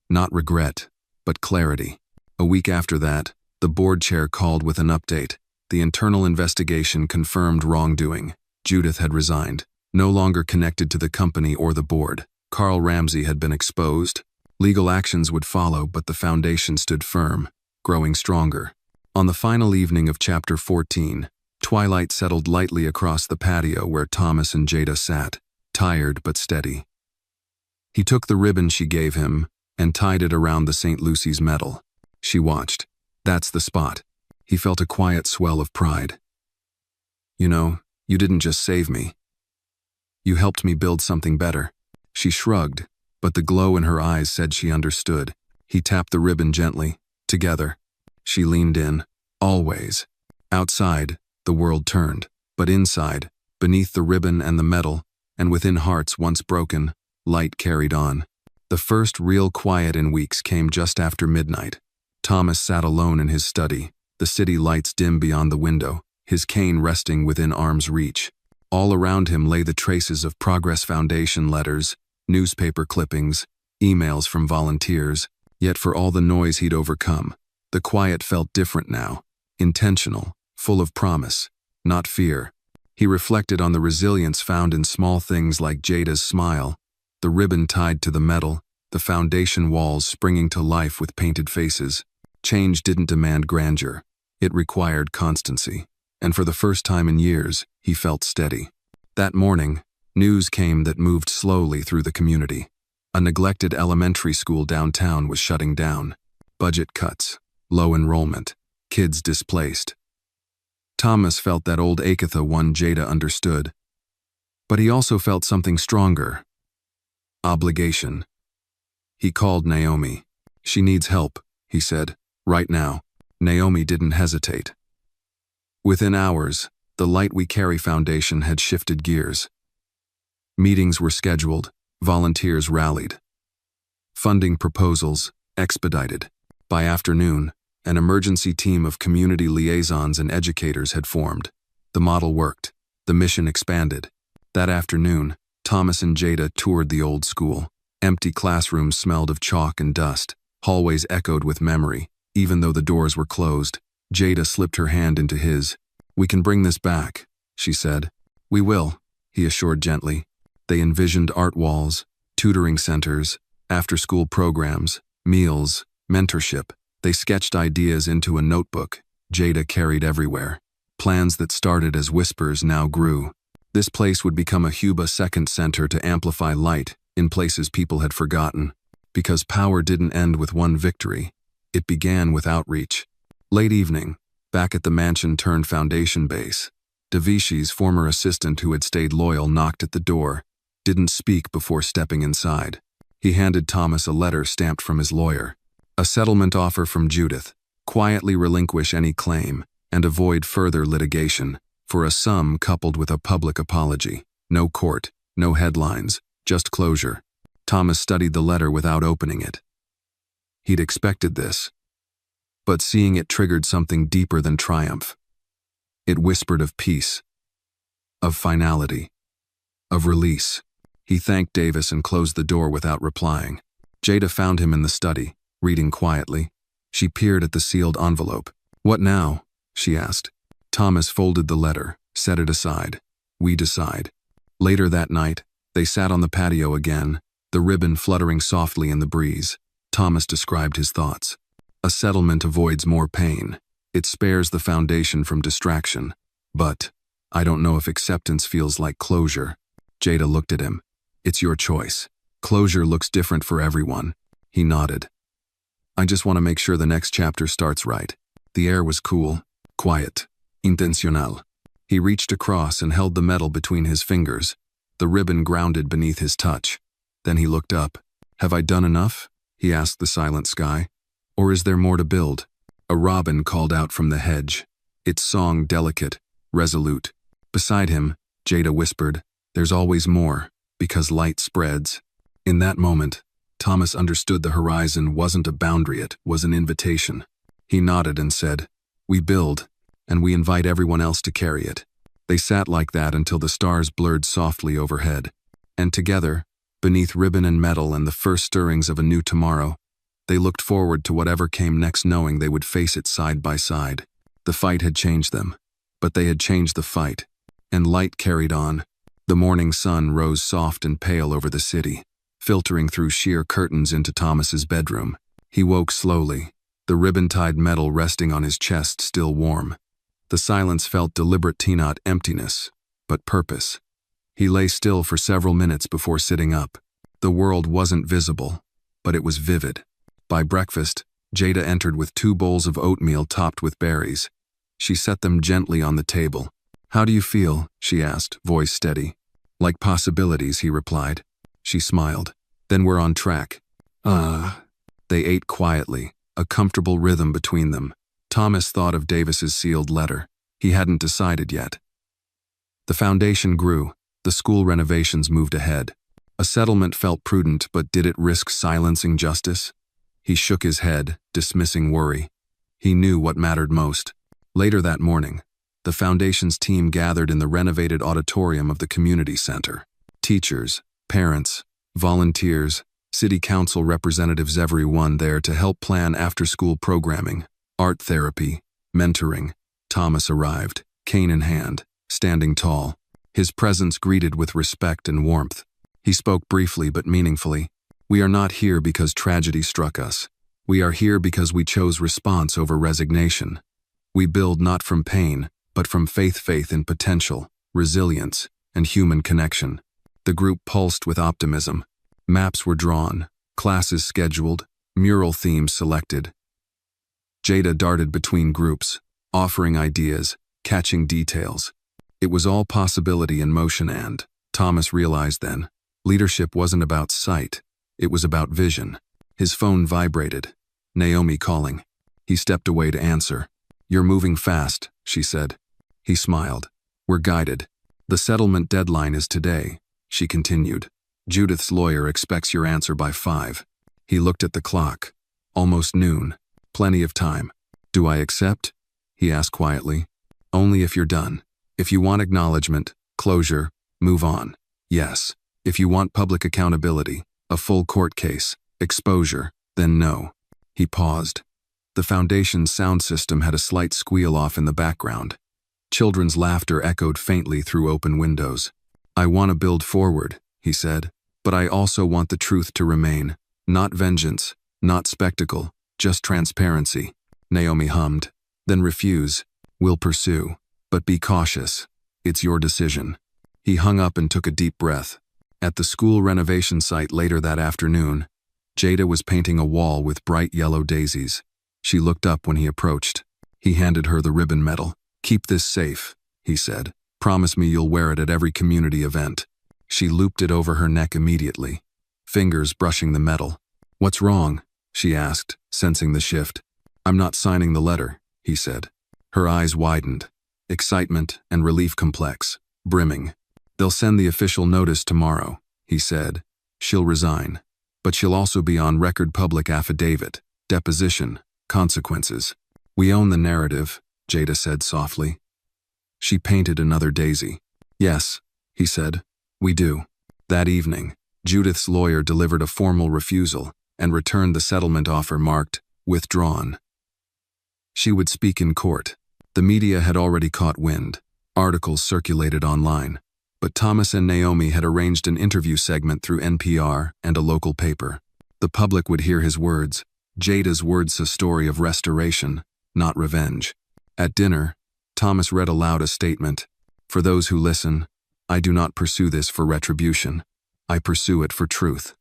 not regret, but clarity. A week after that, the board chair called with an update. The internal investigation confirmed wrongdoing. Judith had resigned, no longer connected to the company or the board. Carl Ramsey had been exposed. Legal actions would follow, but the foundation stood firm, growing stronger. On the final evening of Chapter 14, twilight settled lightly across the patio where Thomas and Jada sat, tired but steady. He took the ribbon she gave him and tied it around the St. Lucy's medal. She watched. That's the spot. He felt a quiet swell of pride. You know, you didn't just save me. You helped me build something better. She shrugged, but the glow in her eyes said she understood. He tapped the ribbon gently. Together. She leaned in. Always. Outside, the world turned, but inside, beneath the ribbon and the medal, and within hearts once broken, light carried on. The first real quiet in weeks came just after midnight. Thomas sat alone in his study, the city lights dim beyond the window, his cane resting within arm's reach. All around him lay the traces of Progress Foundation letters, newspaper clippings, emails from volunteers. Yet for all the noise he'd overcome, the quiet felt different now, intentional, full of promise, not fear. He reflected on the resilience found in small things like Jada's smile, the ribbon tied to the medal, the foundation walls springing to life with painted faces. Change didn't demand grandeur. It required constancy. And for the first time in years, he felt steady. That morning, news came that moved slowly through the community. A neglected elementary school downtown was shutting down. Budget cuts, low enrollment, kids displaced. Thomas felt that old ache one Jada understood. But he also felt something stronger. Obligation. He called Naomi. She needs help, he said. Right now. Naomi didn't hesitate. Within hours, the Light We Carry Foundation had shifted gears. Meetings were scheduled, volunteers rallied. Funding proposals expedited. By afternoon, an emergency team of community liaisons and educators had formed. The model worked. The mission expanded. That afternoon, Thomas and Jada toured the old school. Empty classrooms smelled of chalk and dust. Hallways echoed with memory, even though the doors were closed. Jada slipped her hand into his. We can bring this back, she said. We will, he assured gently. They envisioned art walls, tutoring centers, after-school programs, meals, mentorship. They sketched ideas into a notebook Jada carried everywhere. Plans that started as whispers now grew. This place would become a Huba second center to amplify light in places people had forgotten. Because power didn't end with one victory. It began with outreach. Late evening, back at the mansion-turned-foundation base, Davishi's former assistant who had stayed loyal knocked at the door, didn't speak before stepping inside. He handed Thomas a letter stamped from his lawyer. A settlement offer from Judith. Quietly relinquish any claim and avoid further litigation, for a sum coupled with a public apology. No court, no headlines, just closure. Thomas studied the letter without opening it. He'd expected this. But seeing it triggered something deeper than triumph. It whispered of peace, of finality, of release. He thanked Davis and closed the door without replying. Jada found him in the study, reading quietly. She peered at the sealed envelope. What now? She asked. Thomas folded the letter, set it aside. We decide. Later that night, they sat on the patio again, the ribbon fluttering softly in the breeze. Thomas described his thoughts. A settlement avoids more pain. It spares the foundation from distraction. But I don't know if acceptance feels like closure. Jada looked at him. It's your choice. Closure looks different for everyone. He nodded. I just want to make sure the next chapter starts right. The air was cool, quiet, intencional. He reached across and held the medal between his fingers, the ribbon grounded beneath his touch. Then he looked up. Have I done enough? He asked the silent sky. Or is there more to build? A robin called out from the hedge, its song delicate, resolute. Beside him, Jada whispered, "There's always more, because light spreads." In that moment, Thomas understood the horizon wasn't a boundary, it was an invitation. He nodded and said, "We build, and we invite everyone else to carry it." They sat like that until the stars blurred softly overhead. And together, beneath ribbon and metal and the first stirrings of a new tomorrow, they looked forward to whatever came next, knowing they would face it side by side. The fight had changed them, but they had changed the fight, and light carried on. The morning sun rose soft and pale over the city, filtering through sheer curtains into Thomas's bedroom. He woke slowly, the ribbon-tied metal resting on his chest still warm. The silence felt deliberate, not emptiness, but purpose. He lay still for several minutes before sitting up. The world wasn't visible, but it was vivid. By breakfast, Jada entered with 2 bowls of oatmeal topped with berries. She set them gently on the table. "How do you feel?" she asked, voice steady. "Like possibilities," he replied. She smiled. "Then we're on track." They ate quietly, a comfortable rhythm between them. Thomas thought of Davis's sealed letter. He hadn't decided yet. The foundation grew. The school renovations moved ahead. A settlement felt prudent, but did it risk silencing justice? He shook his head, dismissing worry. He knew what mattered most. Later that morning, the foundation's team gathered in the renovated auditorium of the community center. Teachers, parents, volunteers, city council representatives, everyone there to help plan after-school programming, art therapy, mentoring. Thomas arrived, cane in hand, standing tall, his presence greeted with respect and warmth. He spoke briefly but meaningfully. "We are not here because tragedy struck us. We are here because we chose response over resignation. We build not from pain, but from faith in potential, resilience, and human connection." The group pulsed with optimism. Maps were drawn, classes scheduled, mural themes selected. Jada darted between groups, offering ideas, catching details. It was all possibility in motion, and Thomas realized then, leadership wasn't about sight, it was about vision. His phone vibrated. Naomi calling. He stepped away to answer. "You're moving fast," she said. He smiled. "We're guided. The settlement deadline is today," she continued. "Judith's lawyer expects your answer by 5. He looked at the clock. Almost noon. Plenty of time. "Do I accept?" he asked quietly. "Only if you're done. If you want acknowledgement, closure, move on. Yes. If you want public accountability, a full court case, exposure, then no." He paused. The foundation's sound system had a slight squeal off in the background. Children's laughter echoed faintly through open windows. "I want to build forward," he said, "but I also want the truth to remain. Not vengeance, not spectacle, just transparency." Naomi hummed. "Then refuse. We'll pursue. But be cautious. It's your decision." He hung up and took a deep breath. At the school renovation site later that afternoon, Jada was painting a wall with bright yellow daisies. She looked up when he approached. He handed her the ribbon medal. "Keep this safe," he said. "Promise me you'll wear it at every community event." She looped it over her neck immediately, fingers brushing the metal. "What's wrong?" she asked, sensing the shift. "I'm not signing the letter," he said. Her eyes widened, excitement and relief complex, brimming. "They'll send the official notice tomorrow," he said. "She'll resign. But she'll also be on record, public affidavit, deposition, consequences. We own the narrative," Jada said softly. She painted another daisy. "Yes," he said, "we do." That evening, Judith's lawyer delivered a formal refusal and returned the settlement offer marked, "Withdrawn." She would speak in court. The media had already caught wind. Articles circulated online. But Thomas and Naomi had arranged an interview segment through NPR and a local paper. The public would hear his words, Jada's words, a story of restoration, not revenge. At dinner, Thomas read aloud a statement. "For those who listen, I do not pursue this for retribution. I pursue it for truth.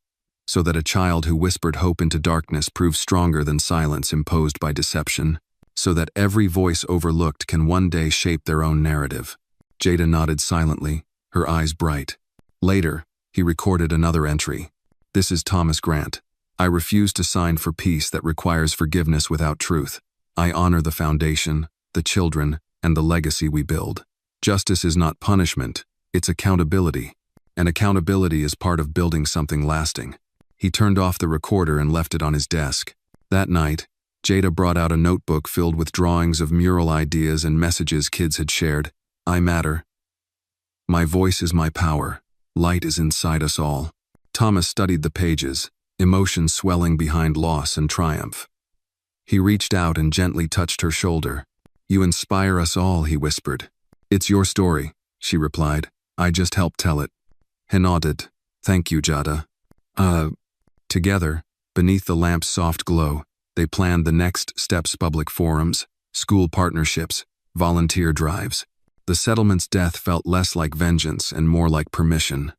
So that a child who whispered hope into darkness proves stronger than silence imposed by deception. So that every voice overlooked can one day shape their own narrative." Jada nodded silently, her eyes bright. Later, he recorded another entry. "This is Thomas Grant. I refuse to sign for peace that requires forgiveness without truth. I honor the foundation, the children, and the legacy we build. Justice is not punishment, it's accountability. And accountability is part of building something lasting. He turned off the recorder and left it on his desk. That night, Jada brought out a notebook filled with drawings of mural ideas and messages kids had shared. I matter. My voice is my power. Light is inside us all. Thomas studied the pages, emotions swelling behind loss and triumph. He reached out and gently touched her shoulder. You inspire us all, he whispered. It's your story, she replied. I just helped tell it. He nodded. Thank you, Jada. Together, beneath the lamp's soft glow, they planned the next steps: public forums, school partnerships, volunteer drives. The settlement's death felt less like vengeance and more like permission.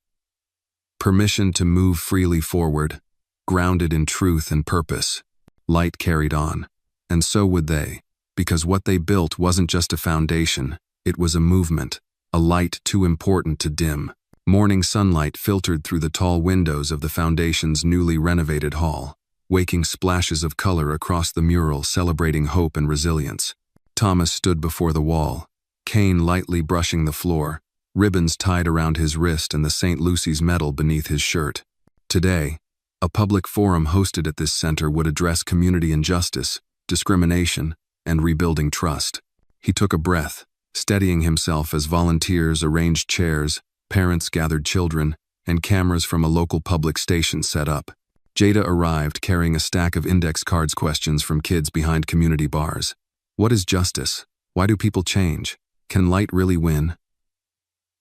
Permission to move freely forward, grounded in truth and purpose. Light carried on, and so would they, because what they built wasn't just a foundation, it was a movement, a light too important to dim. Morning sunlight filtered through the tall windows of the foundation's newly renovated hall, waking splashes of color across the mural celebrating hope and resilience. Thomas stood before the wall, cane lightly brushing the floor, ribbons tied around his wrist and the St. Lucy's medal beneath his shirt. Today, a public forum hosted at this center would address community injustice, discrimination, and rebuilding trust. He took a breath, steadying himself as volunteers arranged chairs, parents gathered children, and cameras from a local public station set up. Jada arrived carrying a stack of index cards, questions from kids behind community bars. What is justice? Why do people change? Can light really win?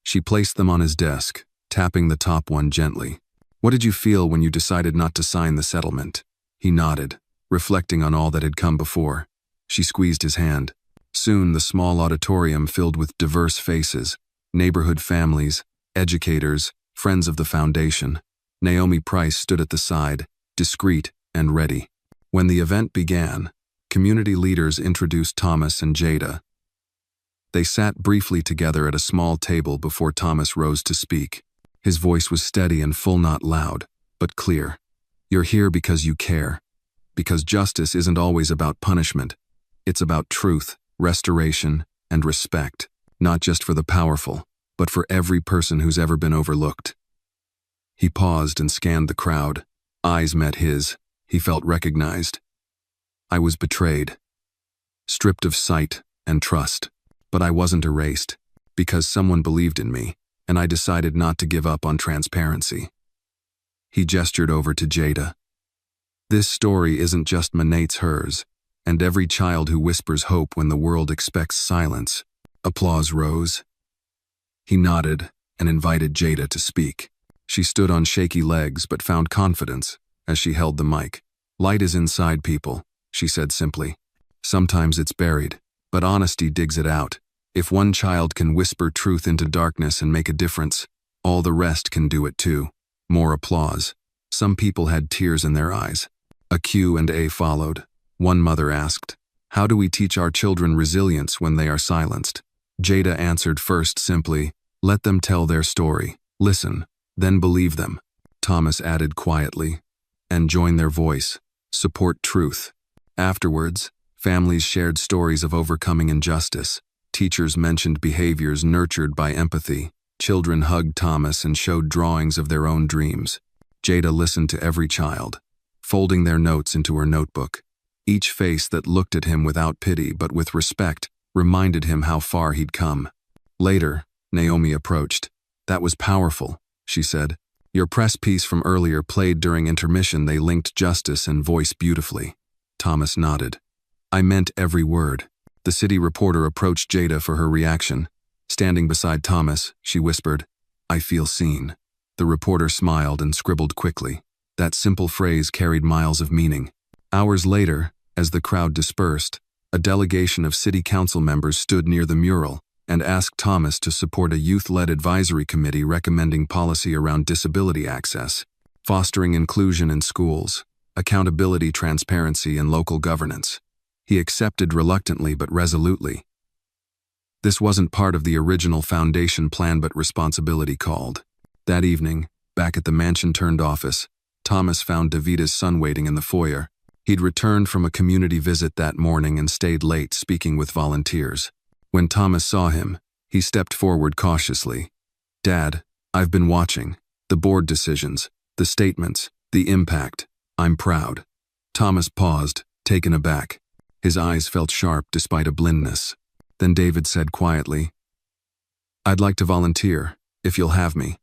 She placed them on his desk, tapping the top one gently. What did you feel when you decided not to sign the settlement? He nodded, reflecting on all that had come before. She squeezed his hand. Soon the small auditorium filled with diverse faces, neighborhood families, educators, friends of the foundation. Naomi Price stood at the side, discreet and ready. When the event began, community leaders introduced Thomas and Jada. They sat briefly together at a small table before Thomas rose to speak. His voice was steady and full, not loud, but clear. You're here because you care. Because justice isn't always about punishment. It's about truth, restoration, and respect, not just for the powerful, but for every person who's ever been overlooked. He paused and scanned the crowd. Eyes met his. He felt recognized. I was betrayed, stripped of sight and trust, but I wasn't erased, because someone believed in me, and I decided not to give up on transparency. He gestured over to Jada. This story isn't just Manate's, hers, and every child who whispers hope when the world expects silence. Applause rose. He nodded and invited Jada to speak. She stood on shaky legs but found confidence as she held the mic. Light is inside people, she said simply. Sometimes it's buried, but honesty digs it out. If one child can whisper truth into darkness and make a difference, all the rest can do it too. More applause. Some people had tears in their eyes. A Q&A followed. One mother asked, how do we teach our children resilience when they are silenced? Jada answered first simply, let them tell their story. Listen, then believe them. Thomas added quietly, and join their voice. Support truth. Afterwards, families shared stories of overcoming injustice. Teachers mentioned behaviors nurtured by empathy. Children hugged Thomas and showed drawings of their own dreams. Jada listened to every child, folding their notes into her notebook. Each face that looked at him without pity but with respect reminded him how far he'd come. Later, Naomi approached. That was powerful, she said. Your press piece from earlier played during intermission. They linked justice and voice beautifully. Thomas nodded. I meant every word. The city reporter approached Jada for her reaction. Standing beside Thomas, she whispered, I feel seen. The reporter smiled and scribbled quickly. That simple phrase carried miles of meaning. Hours later, as the crowd dispersed, a delegation of city council members stood near the mural and asked Thomas to support a youth-led advisory committee recommending policy around disability access, fostering inclusion in schools, accountability, transparency, and local governance. He accepted reluctantly but resolutely. This wasn't part of the original foundation plan, but responsibility called. That evening, back at the mansion-turned office, Thomas found Davita's son waiting in the foyer. He'd returned from a community visit that morning and stayed late speaking with volunteers. When Thomas saw him, he stepped forward cautiously. "Dad, I've been watching. The board decisions, the statements, the impact. I'm proud." Thomas paused, taken aback. His eyes felt sharp despite a blindness. Then David said quietly, "I'd like to volunteer, if you'll have me."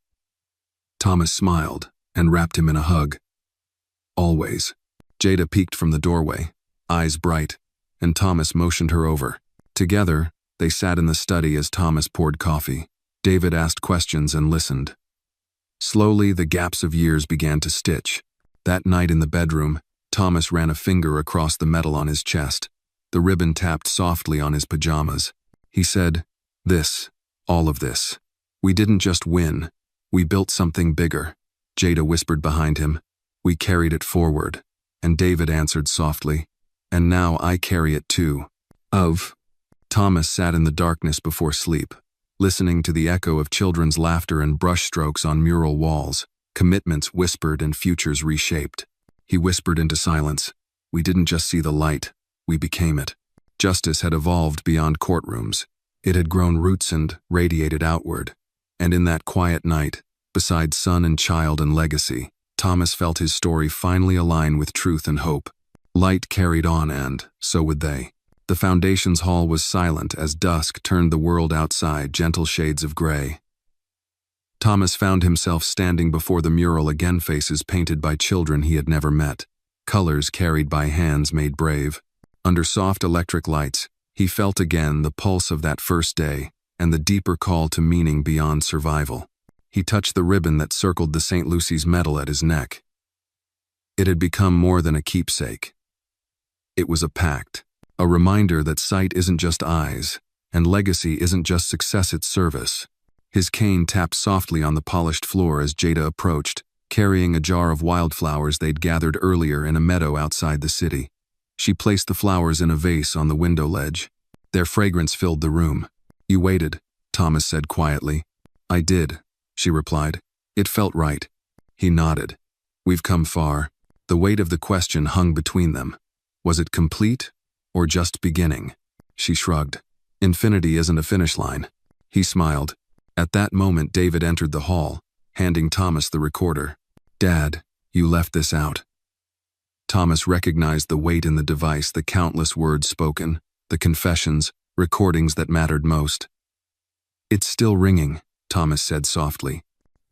Thomas smiled and wrapped him in a hug. "Always." Jada peeked from the doorway, eyes bright, and Thomas motioned her over. Together, they sat in the study as Thomas poured coffee. David asked questions and listened. Slowly, the gaps of years began to stitch. That night in the bedroom, Thomas ran a finger across the metal on his chest. The ribbon tapped softly on his pajamas. He said, "This, all of this. We didn't just win. We built something bigger." Jada whispered behind him, "We carried it forward." And David answered softly, "And now I carry it too." Thomas sat in the darkness before sleep, listening to the echo of children's laughter and brushstrokes on mural walls, commitments whispered and futures reshaped. He whispered into silence, "We didn't just see the light, we became it." Justice had evolved beyond courtrooms. It had grown roots and radiated outward. And in that quiet night, beside son and child and legacy, Thomas felt his story finally align with truth and hope. Light carried on and, so would they. The Foundation's hall was silent as dusk turned the world outside gentle shades of gray. Thomas found himself standing before the mural, again, faces painted by children he had never met, colors carried by hands made brave. Under soft electric lights, he felt again the pulse of that first day and the deeper call to meaning beyond survival. He touched the ribbon that circled the St. Lucy's medal at his neck. It had become more than a keepsake. It was a pact, a reminder that sight isn't just eyes, and legacy isn't just success, it's service. His cane tapped softly on the polished floor as Jada approached, carrying a jar of wildflowers they'd gathered earlier in a meadow outside the city. She placed the flowers in a vase on the window ledge. Their fragrance filled the room. "You waited," Thomas said quietly. "I did," she replied. "It felt right." He nodded. "We've come far." The weight of the question hung between them. Was it complete or just beginning? She shrugged. "Infinity isn't a finish line." He smiled. At that moment, David entered the hall, handing Thomas the recorder. "Dad, you left this out." Thomas recognized the weight in the device, the countless words spoken, the confessions, recordings that mattered most. "It's still ringing," Thomas said softly.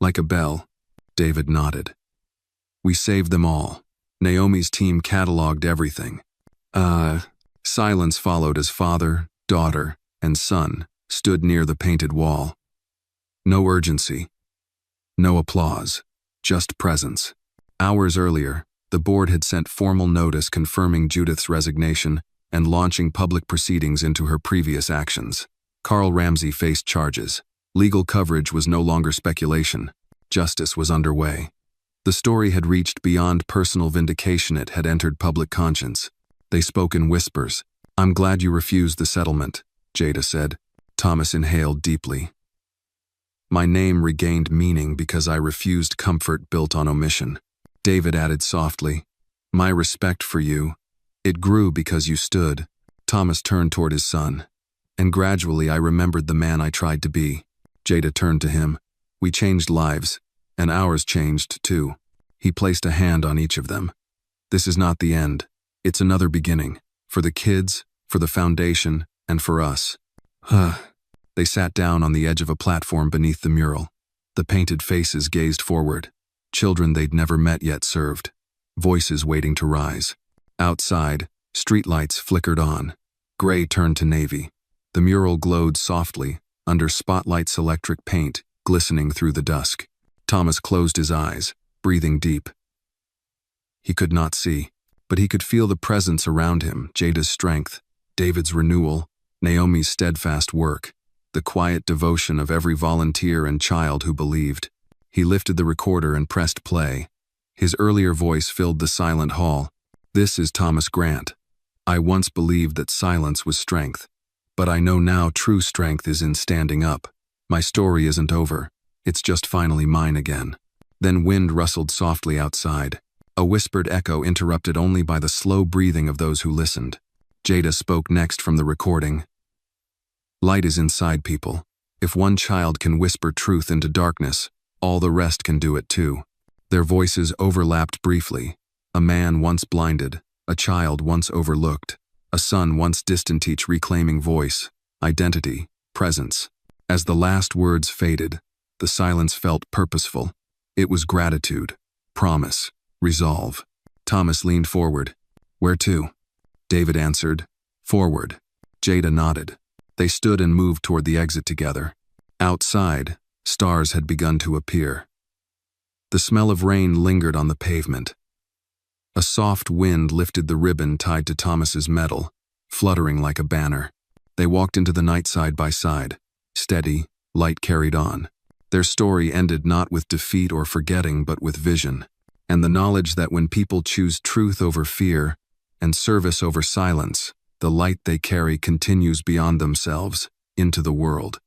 "Like a bell." David nodded. "We saved them all. Naomi's team cataloged everything." Silence followed as father, daughter, and son stood near the painted wall. No urgency. No applause. Just presence. Hours earlier, the board had sent formal notice confirming Judith's resignation and launching public proceedings into her previous actions. Carl Ramsey faced charges. Legal coverage was no longer speculation. Justice was underway. The story had reached beyond personal vindication, it had entered public conscience. They spoke in whispers. "I'm glad you refused the settlement," Jada said. Thomas inhaled deeply. "My name regained meaning because I refused comfort built on omission." David added softly, "My respect for you, it grew because you stood." Thomas turned toward his son. "And gradually I remembered the man I tried to be." Jada turned to him. "We changed lives, and ours changed too." He placed a hand on each of them. "This is not the end. It's another beginning. For the kids, for the foundation, and for us." They sat down on the edge of a platform beneath the mural. The painted faces gazed forward. Children they'd never met yet served. Voices waiting to rise. Outside, streetlights flickered on. Gray turned to navy. The mural glowed softly, under spotlights, electric paint glistening through the dusk. Thomas closed his eyes, breathing deep. He could not see, but he could feel the presence around him, Jada's strength, David's renewal, Naomi's steadfast work, the quiet devotion of every volunteer and child who believed. He lifted the recorder and pressed play. His earlier voice filled the silent hall. "This is Thomas Grant. I once believed that silence was strength, but I know now true strength is in standing up. My story isn't over. It's just finally mine again." Then wind rustled softly outside. A whispered echo interrupted only by the slow breathing of those who listened. Jada spoke next from the recording. Light is inside people. If one child can whisper truth into darkness, all the rest can do it too. Their voices overlapped briefly. A man once blinded, a child once overlooked, a son once distant, each reclaiming voice, identity, presence. As the last words faded, the silence felt purposeful. It was gratitude, promise, resolve. Thomas leaned forward. "Where to?" David answered, "Forward." Jada nodded. They stood and moved toward the exit together. Outside, stars had begun to appear. The smell of rain lingered on the pavement. A soft wind lifted the ribbon tied to Thomas's medal, fluttering like a banner. They walked into the night side by side. Steady, light carried on. Their story ended not with defeat or forgetting, but with vision, and the knowledge that when people choose truth over fear and service over silence, the light they carry continues beyond themselves, into the world.